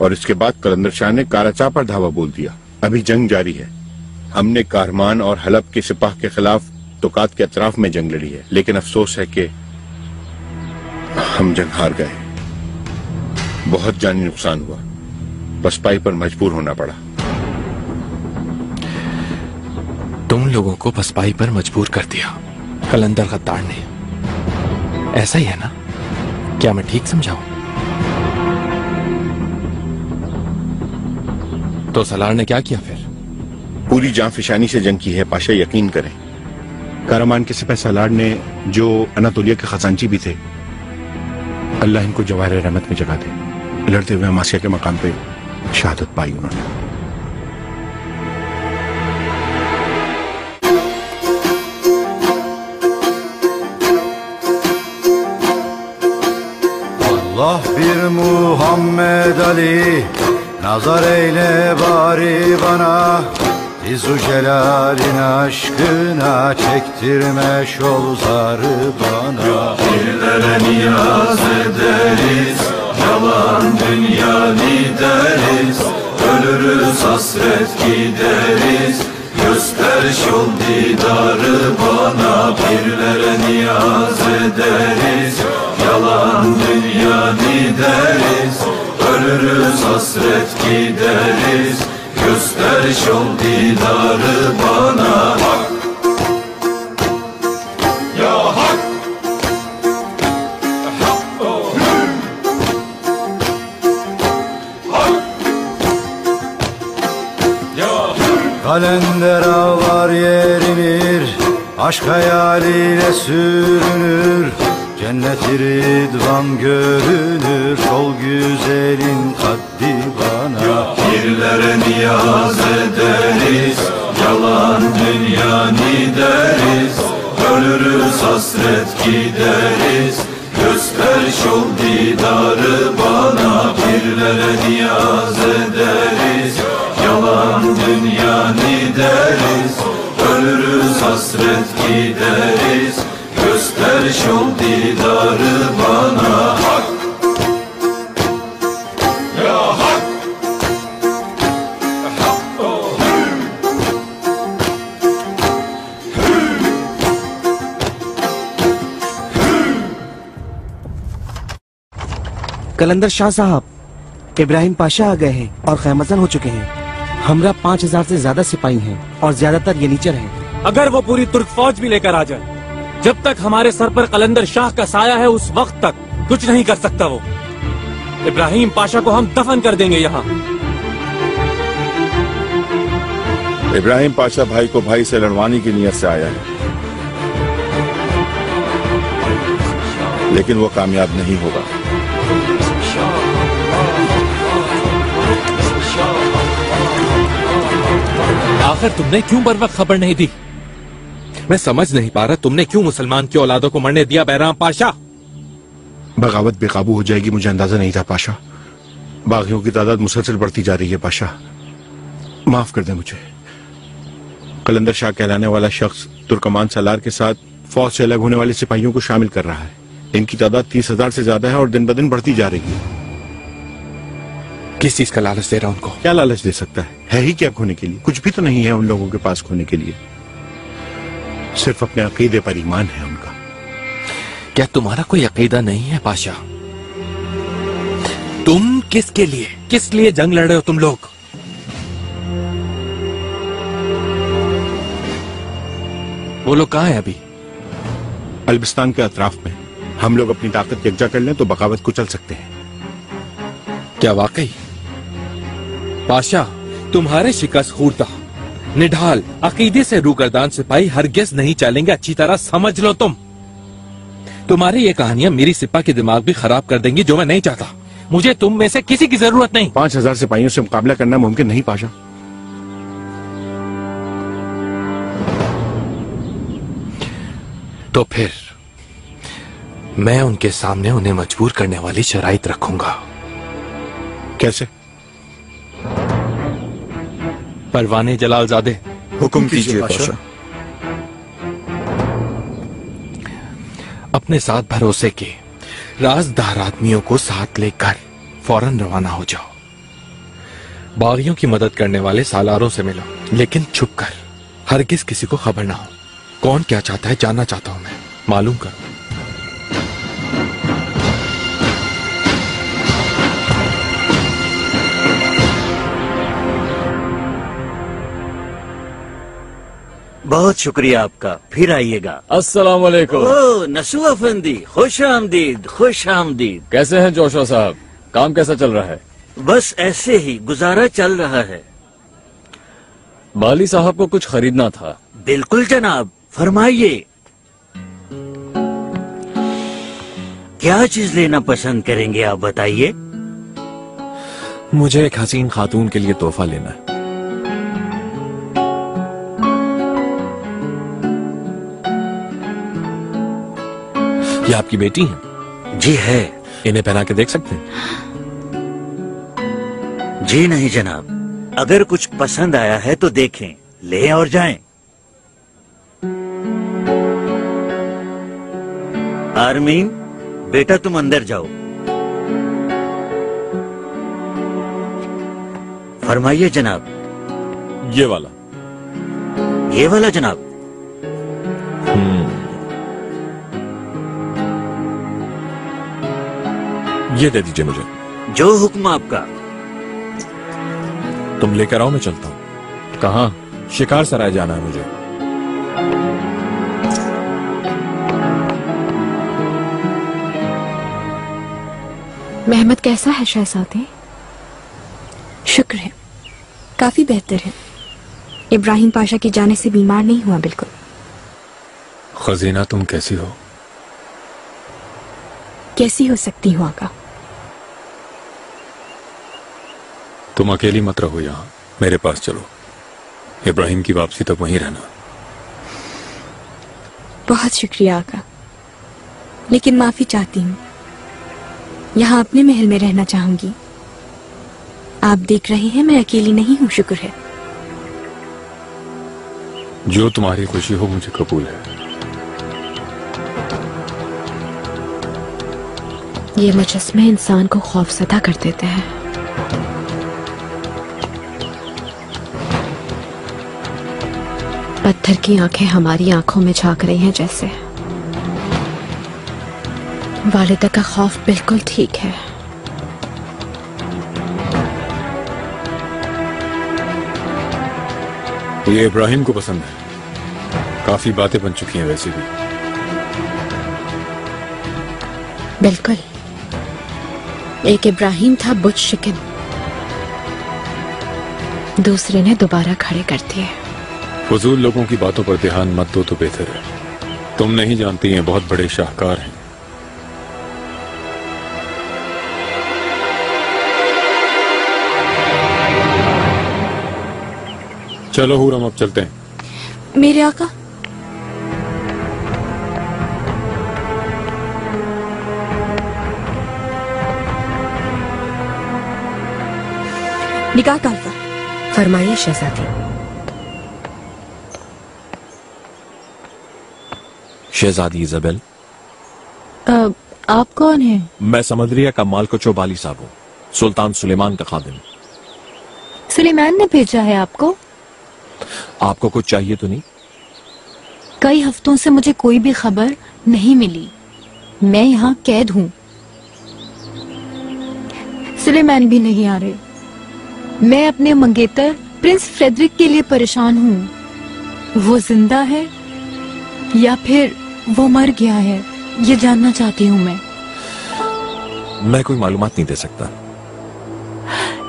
Speaker 19: और इसके बाद कलंदर शाह ने काराचा पर धावा बोल दिया। अभी जंग जारी है। हमने कारमान और हलब के सिपाह के खिलाफ तुकात के अतराफ में जंग लड़ी है, लेकिन अफसोस है कि हम जंग हार गए। बहुत जानी नुकसान हुआ। बसपाई पर मजबूर होना पड़ा।
Speaker 6: तुम लोगों को बसपाई पर मजबूर कर दिया कलंदर गद्दार ने, ऐसा ही है ना? क्या मैं ठीक समझाऊं? तो सलार ने क्या किया फिर?
Speaker 1: पूरी जान फिशानी से जंग की है पाशा, यकीन करें। कारामान के सिपह सलार ने, जो अनातोलिया के खजांची भी थे, अल्लाह इनको जवाहर रहमत में जगा दे, लड़ते हुए अमासिया के मकाम पे शहादत पाई उन्होंने।
Speaker 18: Allah bir Muhammed Ali, nazar eyle bari bana, İzu celalin aşkına, çektirme şol zarı bana.
Speaker 2: Kafirlere niyaz ederiz, yalan dünya lideriz, ölürüz hasret gideriz, göster şol didarı bana. Pirlere niyaz ederiz, yalan dünya lideriz, ölürüz hasret gideriz, göster şol didarı bana. Hak! Ya hak! Hak! Oh! Hak! Ya hak!
Speaker 18: Kalender ağlar yerinir, aşk hayaliyle sürünür, cennet-i ridvan görünür, şol güzelin kaddi bana.
Speaker 2: Pirlere niyaz ederiz, yalan dünya lideriz, ölürüz hasret gideriz, göster şol didarı bana. Pirlere niyaz ederiz, yalan dünya lideriz, ölürüz hasret gideriz, göster şol didarı bana. Hak! Ya hak! Hak! Oh!
Speaker 14: कलंदर शाह साहब, इब्राहिम पाशा आ गए हैं और खैमतन हो चुके हैं। हमरा 5000 से ज्यादा सिपाही हैं और ज्यादातर ये नीचर हैं।
Speaker 11: अगर वो पूरी तुर्क फौज भी लेकर आ जाए, जब तक हमारे सर पर कलंदर शाह का साया है उस वक्त तक कुछ नहीं कर सकता वो। इब्राहिम पाशा को हम दफन कर देंगे यहाँ।
Speaker 1: इब्राहिम पाशा भाई को भाई से लड़वाने की नीयत से आया है, लेकिन वो कामयाब नहीं होगा।
Speaker 6: आखिर तुमने क्यों बर वक्त खबर नहीं दी? मैं समझ नहीं पा रहा, तुमने क्यों मुसलमान की औलादों को मरने दिया बैराम पाशा?
Speaker 1: बगावत बेकाबू हो जाएगी मुझे अंदाजा नहीं था पाशा। बागियों की तादाद मुसलसल बढ़ती जा रही है पाशा, माफ कर दे मुझे। कलंदर शाह कहलाने वाला शख्स तुर्कमान सलार के साथ फौज से अलग होने वाले सिपाहियों को शामिल कर रहा है। इनकी तादाद 30,000 से ज्यादा है और दिन ब दिन बढ़ती जा रही है।
Speaker 6: किस चीज का लालच दे रहा उनको?
Speaker 1: क्या लालच दे सकता है ही क्या खोने के लिए? कुछ भी तो नहीं है उन लोगों के पास खोने के लिए, सिर्फ अपने अकीदे पर ईमान है उनका।
Speaker 6: क्या तुम्हारा कोई अकीदा नहीं है पाशा? तुम किस लिए जंग लड़ रहे हो तुम लोग? वो लोग कहाँ है अभी?
Speaker 1: अल्बिस्तान के अतराफ में। हम लोग अपनी ताकत यकजा कर लें तो बगावत कुचल सकते हैं।
Speaker 6: क्या वाकई? पाशा, तुम्हारे शिकस्त खूर्दा, निढाल, अकीदे से रूगर्दान सिपाही हरगिज नहीं चलेंगे, अच्छी तरह समझ लो तुम। तुम्हारी ये कहानियां मेरी सिपा के दिमाग भी खराब कर देंगी, जो मैं नहीं चाहता। मुझे तुम में से किसी की जरूरत नहीं।
Speaker 1: 5000 सिपाहियों से मुकाबला करना मुमकिन नहीं पाशा।
Speaker 6: तो फिर मैं उनके सामने उन्हें मजबूर करने वाली शराइत रखूंगा।
Speaker 1: कैसे?
Speaker 6: परवाने जलालजादे,
Speaker 13: हुक्म कीजिए पाशा।
Speaker 6: अपने साथ भरोसे के राजदार आदमियों को साथ लेकर फौरन रवाना हो जाओ। बागियों की मदद करने वाले सालारों से मिलो, लेकिन छुप कर, हरगिज किसी को खबर ना हो। कौन क्या चाहता है जानना चाहता हूं मैं, मालूम करो।
Speaker 20: बहुत शुक्रिया आपका, फिर आइएगा।
Speaker 15: अस्सलाम वालेकुम।
Speaker 20: ओ नसू अफंदी, खुश आमदीद, खुश आमदीद।
Speaker 15: कैसे हैं जोशा साहब? काम कैसा चल रहा है?
Speaker 20: बस ऐसे ही गुजारा चल रहा है।
Speaker 15: बाली साहब को कुछ खरीदना था।
Speaker 20: बिल्कुल जनाब, फरमाइए। क्या चीज लेना पसंद करेंगे आप बताइए।
Speaker 6: मुझे एक हसीन खातून के लिए तोहफा लेना है। ये आपकी बेटी है?
Speaker 20: जी है।
Speaker 6: इन्हें पहना के देख सकते हैं?
Speaker 20: जी नहीं जनाब, अगर कुछ पसंद आया है तो देखें, लें और जाएं। आर्मीन, बेटा तुम अंदर जाओ। फरमाइए जनाब।
Speaker 6: ये वाला।
Speaker 20: ये वाला जनाब।
Speaker 6: ये दे दीजिए मुझे।
Speaker 20: जो हुक्म आपका।
Speaker 6: तुम लेकर आओ, मैं चलता हूँ।
Speaker 15: कहाँ?
Speaker 6: शिकार सराय जाना है मुझे।
Speaker 3: मेहमद कैसा है शहजादे? शुक्र है, काफी बेहतर है। इब्राहिम पाशा के जाने से बीमार नहीं हुआ बिल्कुल।
Speaker 6: खजीना, तुम कैसी हो?
Speaker 3: कैसी हो सकती हूँ आका?
Speaker 6: तुम अकेली मत रहो यहाँ, मेरे पास चलो। इब्राहिम की वापसी तक वहीं रहना।
Speaker 3: बहुत शुक्रिया आका, लेकिन माफी चाहती हूँ। यहाँ अपने महल में रहना चाहूंगी। आप देख रहे हैं मैं अकेली नहीं हूँ, शुक्र है।
Speaker 6: जो तुम्हारी खुशी हो मुझे कबूल है।
Speaker 5: ये मुजस्मे इंसान को खौफजदा कर देते हैं। पत्थर की आंखें हमारी आंखों में झांक रही हैं जैसे। वालिदा का खौफ बिल्कुल ठीक है।
Speaker 6: ये इब्राहिम को पसंद है। काफी बातें बन चुकी हैं वैसे भी।
Speaker 5: बिल्कुल। एक इब्राहिम था बुत शिकन, दूसरे ने दोबारा खड़े कर दिए।
Speaker 6: फजूल लोगों की बातों पर ध्यान मत दो तो बेहतर है। तुम नहीं जानती हैं, बहुत बड़े शाहकार हैं। चलो हुरम, अब चलते हैं।
Speaker 3: मेरे आका, निकाह का
Speaker 9: फरमाइए शहजादी।
Speaker 6: शहजादी इजाबेल।
Speaker 12: आप कौन हैं?
Speaker 6: मैं समंदरिया का मालकोचो बाली साहब हूँ, सुल्तान सुलेमान का खादिम।
Speaker 12: सुलेमान ने भेजा है आपको?
Speaker 6: आपको कुछ चाहिए तो नहीं?
Speaker 12: कई हफ्तों से मुझे कोई भी खबर नहीं मिली। मैं यहाँ कैद हूँ। सुलेमान भी नहीं आ रहे। मैं अपने मंगेतर प्रिंस फ्रेडरिक के लिए परेशान हूँ। वो जिंदा है या फिर वो मर गया है, ये जानना चाहती हूँ
Speaker 6: मैं कोई मालूमात नहीं दे सकता।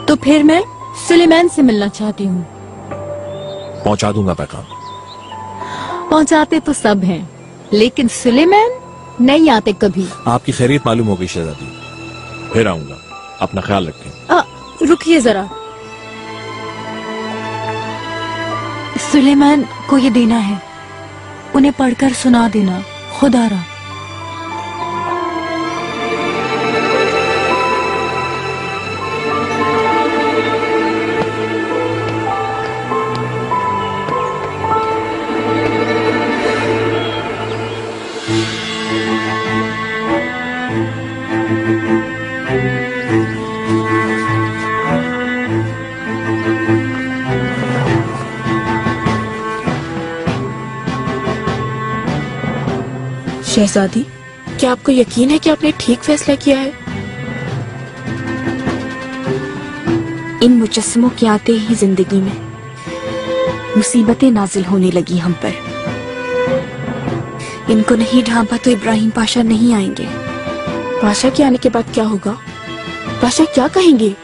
Speaker 12: तो फिर मैं सुलेमान से मिलना चाहती हूँ।
Speaker 6: पहुंचा दूंगा पैगाम।
Speaker 12: पहुंचाते तो सब हैं, लेकिन सुलेमान नहीं आते कभी।
Speaker 6: आपकी खैरियत मालूम हो गई शहजादी, फिर आऊंगा। अपना ख्याल रखें।
Speaker 12: रुकिए जरा, सुलेमान को ये देना है, उन्हें पढ़कर सुना देना। खुदारा।
Speaker 21: शहजादी, क्या आपको यकीन है कि आपने ठीक फैसला किया है?
Speaker 3: इन मुजस्समों के आते ही जिंदगी में मुसीबतें नाजिल होने लगी हम पर। इनको नहीं ढांपा तो इब्राहिम पाशा नहीं आएंगे।
Speaker 21: पाशा के आने के बाद क्या होगा? पाशा क्या कहेंगे?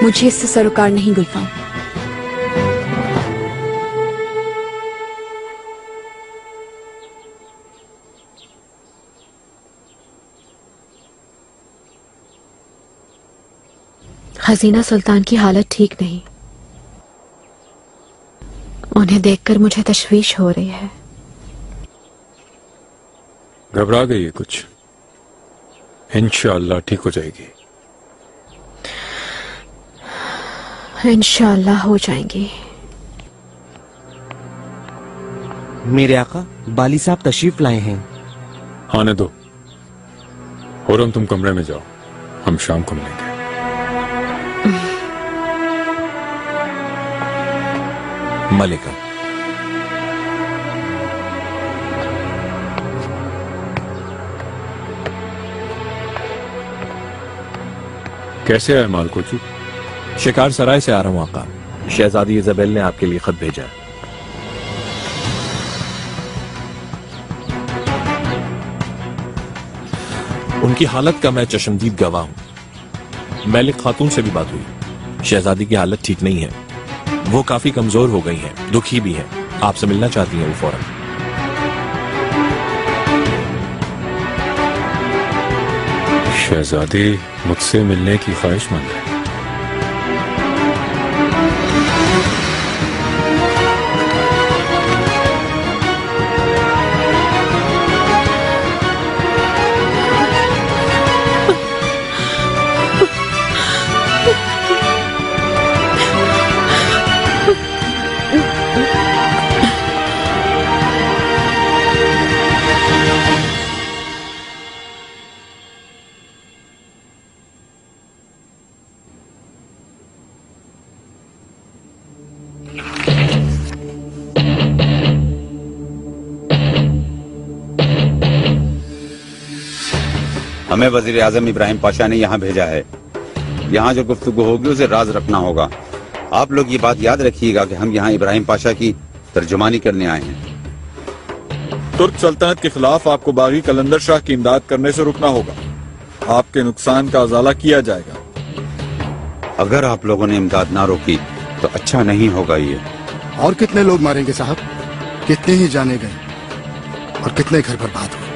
Speaker 3: मुझे इससे सरोकार नहीं गुलफाम।
Speaker 5: खजीना सुल्तान की हालत ठीक नहीं। उन्हें देखकर मुझे तशवीश हो रही है।
Speaker 2: घबरा गई है कुछ? इंशाअल्लाह ठीक हो जाएगी।
Speaker 5: इंशाअल्लाह हो जाएंगी।
Speaker 14: मेरे आका, बाली साहब तशरीफ लाए हैं।
Speaker 2: आने दो। खुर्रम, तुम कमरे में जाओ, हम शाम को मिलेंगे।
Speaker 6: मलिका,
Speaker 2: कैसे है मालकोची?
Speaker 6: शिकार सराय से आ रहा हूं आका। शहजादी इजाबेल ने आपके लिए खत भेजा है। उनकी हालत का मैं चश्मदीद गवाह हूं। मलिक खातून से भी बात हुई। शहजादी की हालत ठीक नहीं है। वो काफी कमजोर हो गई हैं, दुखी भी हैं। आपसे मिलना चाहती हैं वो फौरन।
Speaker 2: शहजादी मुझसे मिलने की ख्वाहिशमंद है।
Speaker 4: हमें वजीर आजम इब्राहिम पाशा ने यहाँ भेजा है। यहाँ जो गुफ्तगू होगी उसे राज रखना होगा। आप लोग ये बात याद रखिएगा कि हम यहाँ इब्राहिम पाशा की तर्जुमानी करने आए हैं।
Speaker 13: तुर्क सल्तनत के खिलाफ आपको बागी कलंदर शाह की इमदाद करने से रुकना होगा। आपके नुकसान का अजाला किया जाएगा।
Speaker 4: अगर आप लोगों ने इमदाद ना रोकी तो अच्छा नहीं होगा ये।
Speaker 8: और कितने लोग मारेंगे साहब? कितने ही जाने गए और कितने घर बर्बाद हुए।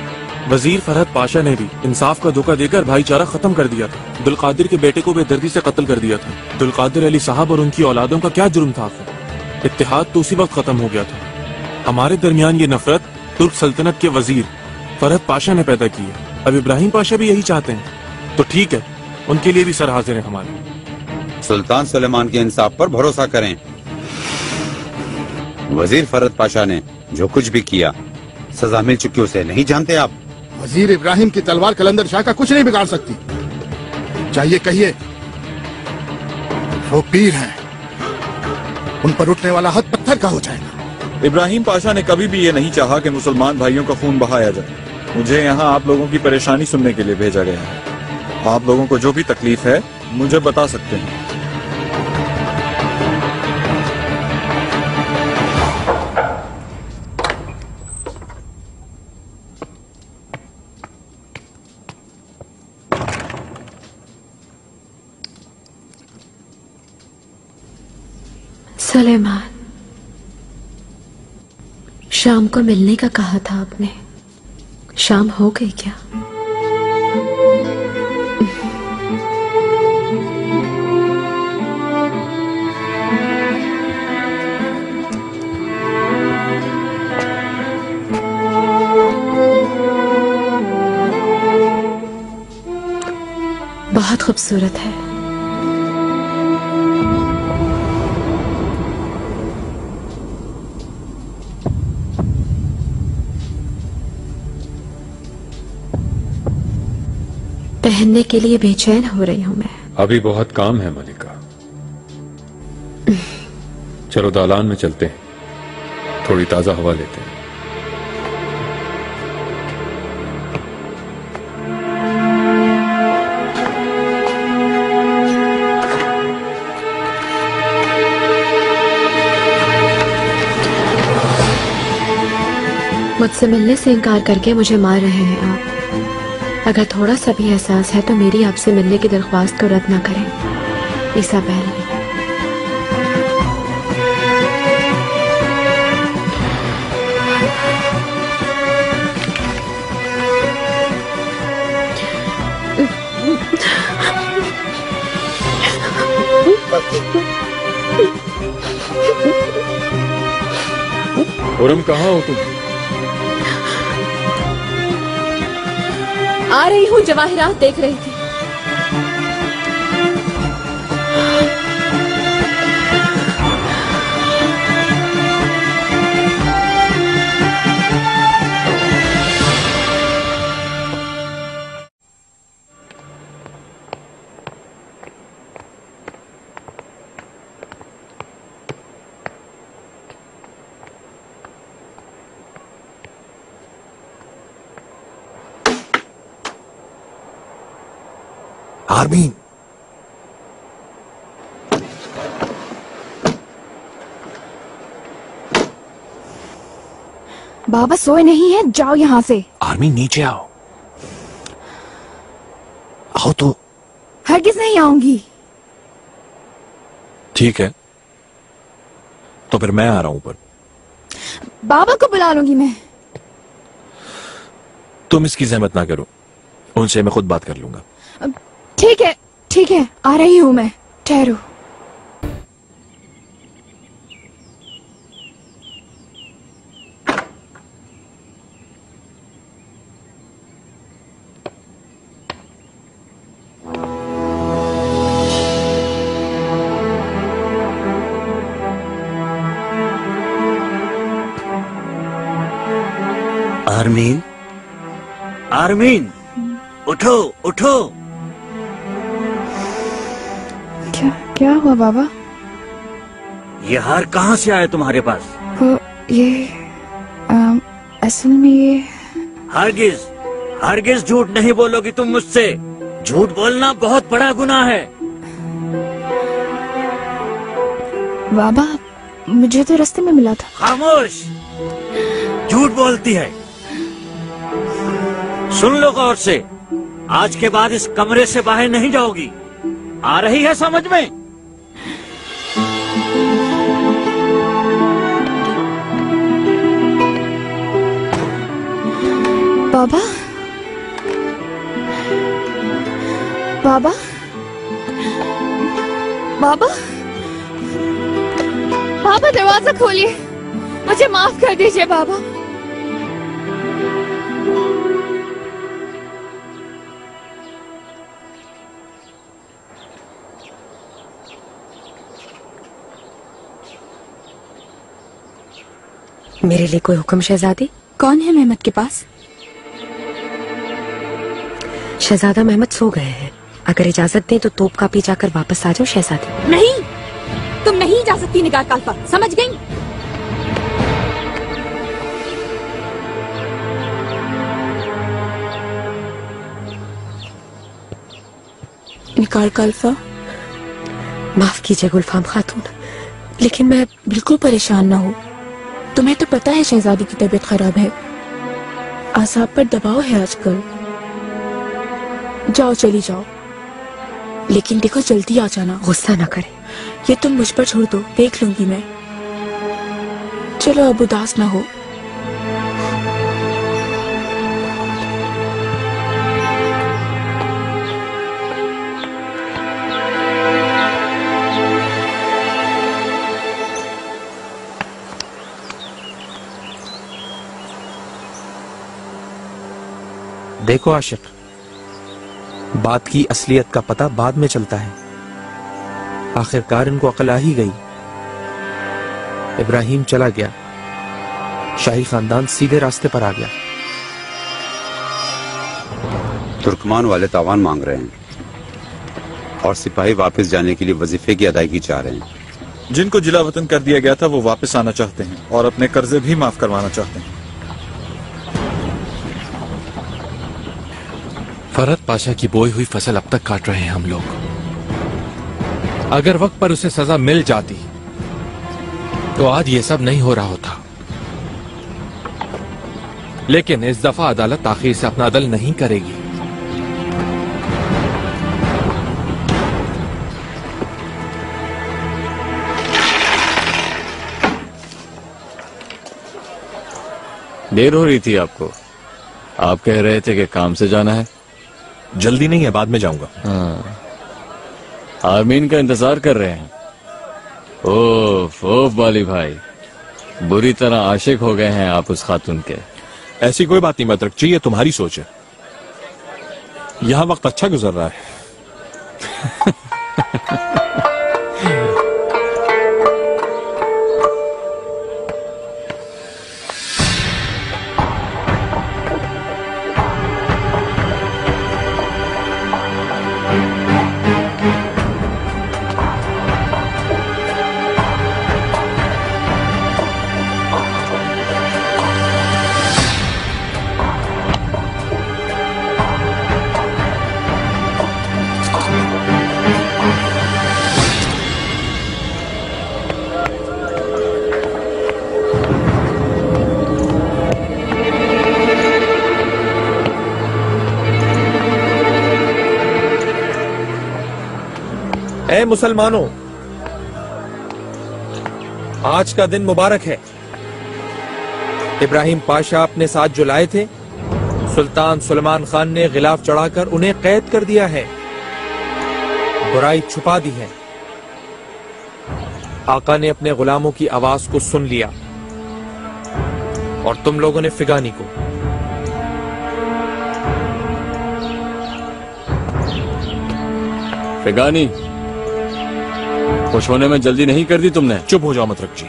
Speaker 11: वजीर फरहद पाशा ने भी इंसाफ का धोखा देकर भाईचारा खत्म कर दिया था। दुलकादिर के बेटे को बेदर्दी से कत्ल कर दिया था। दुलकादिर अली साहब और उनकी औलादों का क्या जुर्म था? इत्तेहाद तो उसी वक्त खत्म हो गया था। हमारे दरमियान ये नफरत तुर्क सल्तनत के वजीर फरहद पाशा ने पैदा की है। अब इब्राहिम पाशा भी यही चाहते हैं तो ठीक है, उनके लिए भी सर हाजिर है हमारे।
Speaker 4: सुल्तान सुलेमान के इंसाफ पर भरोसा करें। वजीर फरहद पाशा ने जो कुछ भी किया सजा मिल चुकी उसे नहीं जानते आप?
Speaker 8: वजीर इब्राहिम की तलवार कलंदर शाह का कुछ नहीं बिगाड़ सकती। चाहिए कहिए, वो पीर हैं, उन पर उठने वाला हाथ पत्थर का हो जाएगा।
Speaker 13: इब्राहिम पाशा ने कभी भी ये नहीं चाहा कि मुसलमान भाइयों का खून बहाया जाए। मुझे यहाँ आप लोगों की परेशानी सुनने के लिए भेजा गया है। आप लोगों को जो भी तकलीफ है मुझे बता सकते हैं।
Speaker 5: सुलेमान, शाम को मिलने का कहा था आपने। शाम हो गई क्या? बहुत खूबसूरत है। पहनने के लिए बेचैन हो रही हूं मैं।
Speaker 2: अभी बहुत काम है मलिका। चलो दालान में चलते हैं, थोड़ी ताजा हवा लेते हैं।
Speaker 5: मुझसे मिलने से इनकार करके मुझे मार रहे हैं आप। अगर थोड़ा सा भी एहसास है तो मेरी आपसे मिलने की दरख्वास्त को रद्द ना करें। इसाबेल।
Speaker 15: खुरम कहाँ हो तुम?
Speaker 21: आ रही हूँ, जवाहिरात देख रही थी।
Speaker 6: आर्मीन,
Speaker 3: बाबा सोए नहीं है, जाओ यहाँ से।
Speaker 6: आर्मीन नीचे आओ। आओ तो।
Speaker 3: हरगिज नहीं आऊंगी।
Speaker 11: ठीक है, तो फिर मैं आ रहा हूं ऊपर।
Speaker 3: बाबा को बुला लूंगी मैं।
Speaker 11: तुम इसकी जहमत ना करो, उनसे मैं खुद बात कर लूंगा।
Speaker 3: ठीक है, आ रही हूँ मैं, ठहरो।
Speaker 20: आर्मीन, आर्मीन, उठो उठो।
Speaker 3: क्या हुआ बाबा?
Speaker 20: ये हार कहाँ से आया तुम्हारे पास?
Speaker 3: वो ये असल में ये
Speaker 20: हरगिज हरगिज झूठ नहीं बोलोगी तुम मुझसे। झूठ बोलना बहुत बड़ा गुनाह है।
Speaker 3: बाबा, मुझे तो रास्ते में मिला था।
Speaker 20: खामोश, झूठ बोलती है। सुन लो गौर से, आज के बाद इस कमरे से बाहर नहीं जाओगी। आ रही है समझ में?
Speaker 3: बाबा, बाबा, बाबा, बाबा दरवाजा खोलिए, मुझे माफ कर दीजिए बाबा।
Speaker 9: मेरे लिए कोई हुक्म शहजादी?
Speaker 3: कौन है मेहमद के पास?
Speaker 9: शहजादा मेहमद सो गए हैं। अगर इजाजत दें तो तोप का पी जाकर वापस आ जाओ शहजादी।
Speaker 3: नहीं, तुम नहीं जा सकती निगाह काल्फा, समझ गई?
Speaker 21: निकाल काल्फा।
Speaker 9: माफ कीजिए गुलफाम खातून,
Speaker 21: लेकिन मैं बिल्कुल परेशान ना हूँ। तुम्हें तो पता है शहजादी की तबीयत खराब है, आसाब पर दबाव है आजकल। जाओ, चली जाओ, लेकिन देखो जल्दी आ जाना।
Speaker 9: गुस्सा ना करे।
Speaker 21: ये तुम मुझ पर छोड़ दो, देख लूंगी मैं। चलो अब उदास ना हो।
Speaker 6: देखो आशिक, बात की असलियत का पता बाद में चलता है। आखिरकार इनको अकल आ ही गई। इब्राहिम चला गया, शाही खानदान सीधे रास्ते पर आ गया।
Speaker 4: तुर्कमान वाले तावान मांग रहे हैं और सिपाही वापस जाने के लिए वजीफे की अदायगी चाह रहे हैं।
Speaker 13: जिनको जिला वतन कर दिया गया था वो वापस आना चाहते हैं और अपने कर्जे भी माफ करवाना चाहते हैं।
Speaker 6: फरहद पाशा की बोई हुई फसल अब तक काट रहे हैं हम लोग। अगर वक्त पर उसे सजा मिल जाती तो आज ये सब नहीं हो रहा होता। लेकिन इस दफा अदालत ताखीर से अपना अदल नहीं करेगी।
Speaker 15: देर हो रही थी आपको। आप कह रहे थे कि काम से जाना है।
Speaker 11: जल्दी नहीं है, बाद में जाऊंगा।
Speaker 15: हाँ, आर्मीन का इंतजार कर रहे हैं। ओफ ओफ बाली भाई, बुरी तरह आशिक हो गए हैं आप उस खातून के।
Speaker 11: ऐसी कोई बात नहीं मदरक जी, ये तुम्हारी सोच है। यहाँ वक्त अच्छा गुजर रहा है। ऐ मुसलमानों, आज का दिन मुबारक है। इब्राहिम पाशा अपने साथ जो लाए थे, सुल्तान सुलेमान खान ने गिलाफ चढ़ाकर उन्हें कैद कर दिया है, बुराई छुपा दी है। आका ने अपने गुलामों की आवाज को सुन लिया और तुम लोगों ने फिगानी को।
Speaker 15: फिगानी, खुश होने में जल्दी नहीं कर दी तुमने।
Speaker 11: चुप हो जाओ मदरक जी,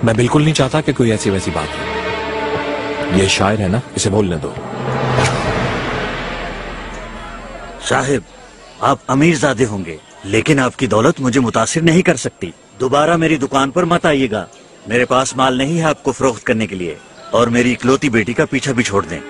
Speaker 11: मैं बिल्कुल नहीं चाहता कि कोई ऐसी वैसी बात हो। ये शायर है ना, इसे बोलने दो।
Speaker 20: साहिब, आप अमीरजादे होंगे, लेकिन आपकी दौलत मुझे मुतासिर नहीं कर सकती। दोबारा मेरी दुकान पर मत आइएगा। मेरे पास माल नहीं है आपको फरोख्त करने के लिए, और मेरी इकलौती बेटी का पीछा भी छोड़ दें।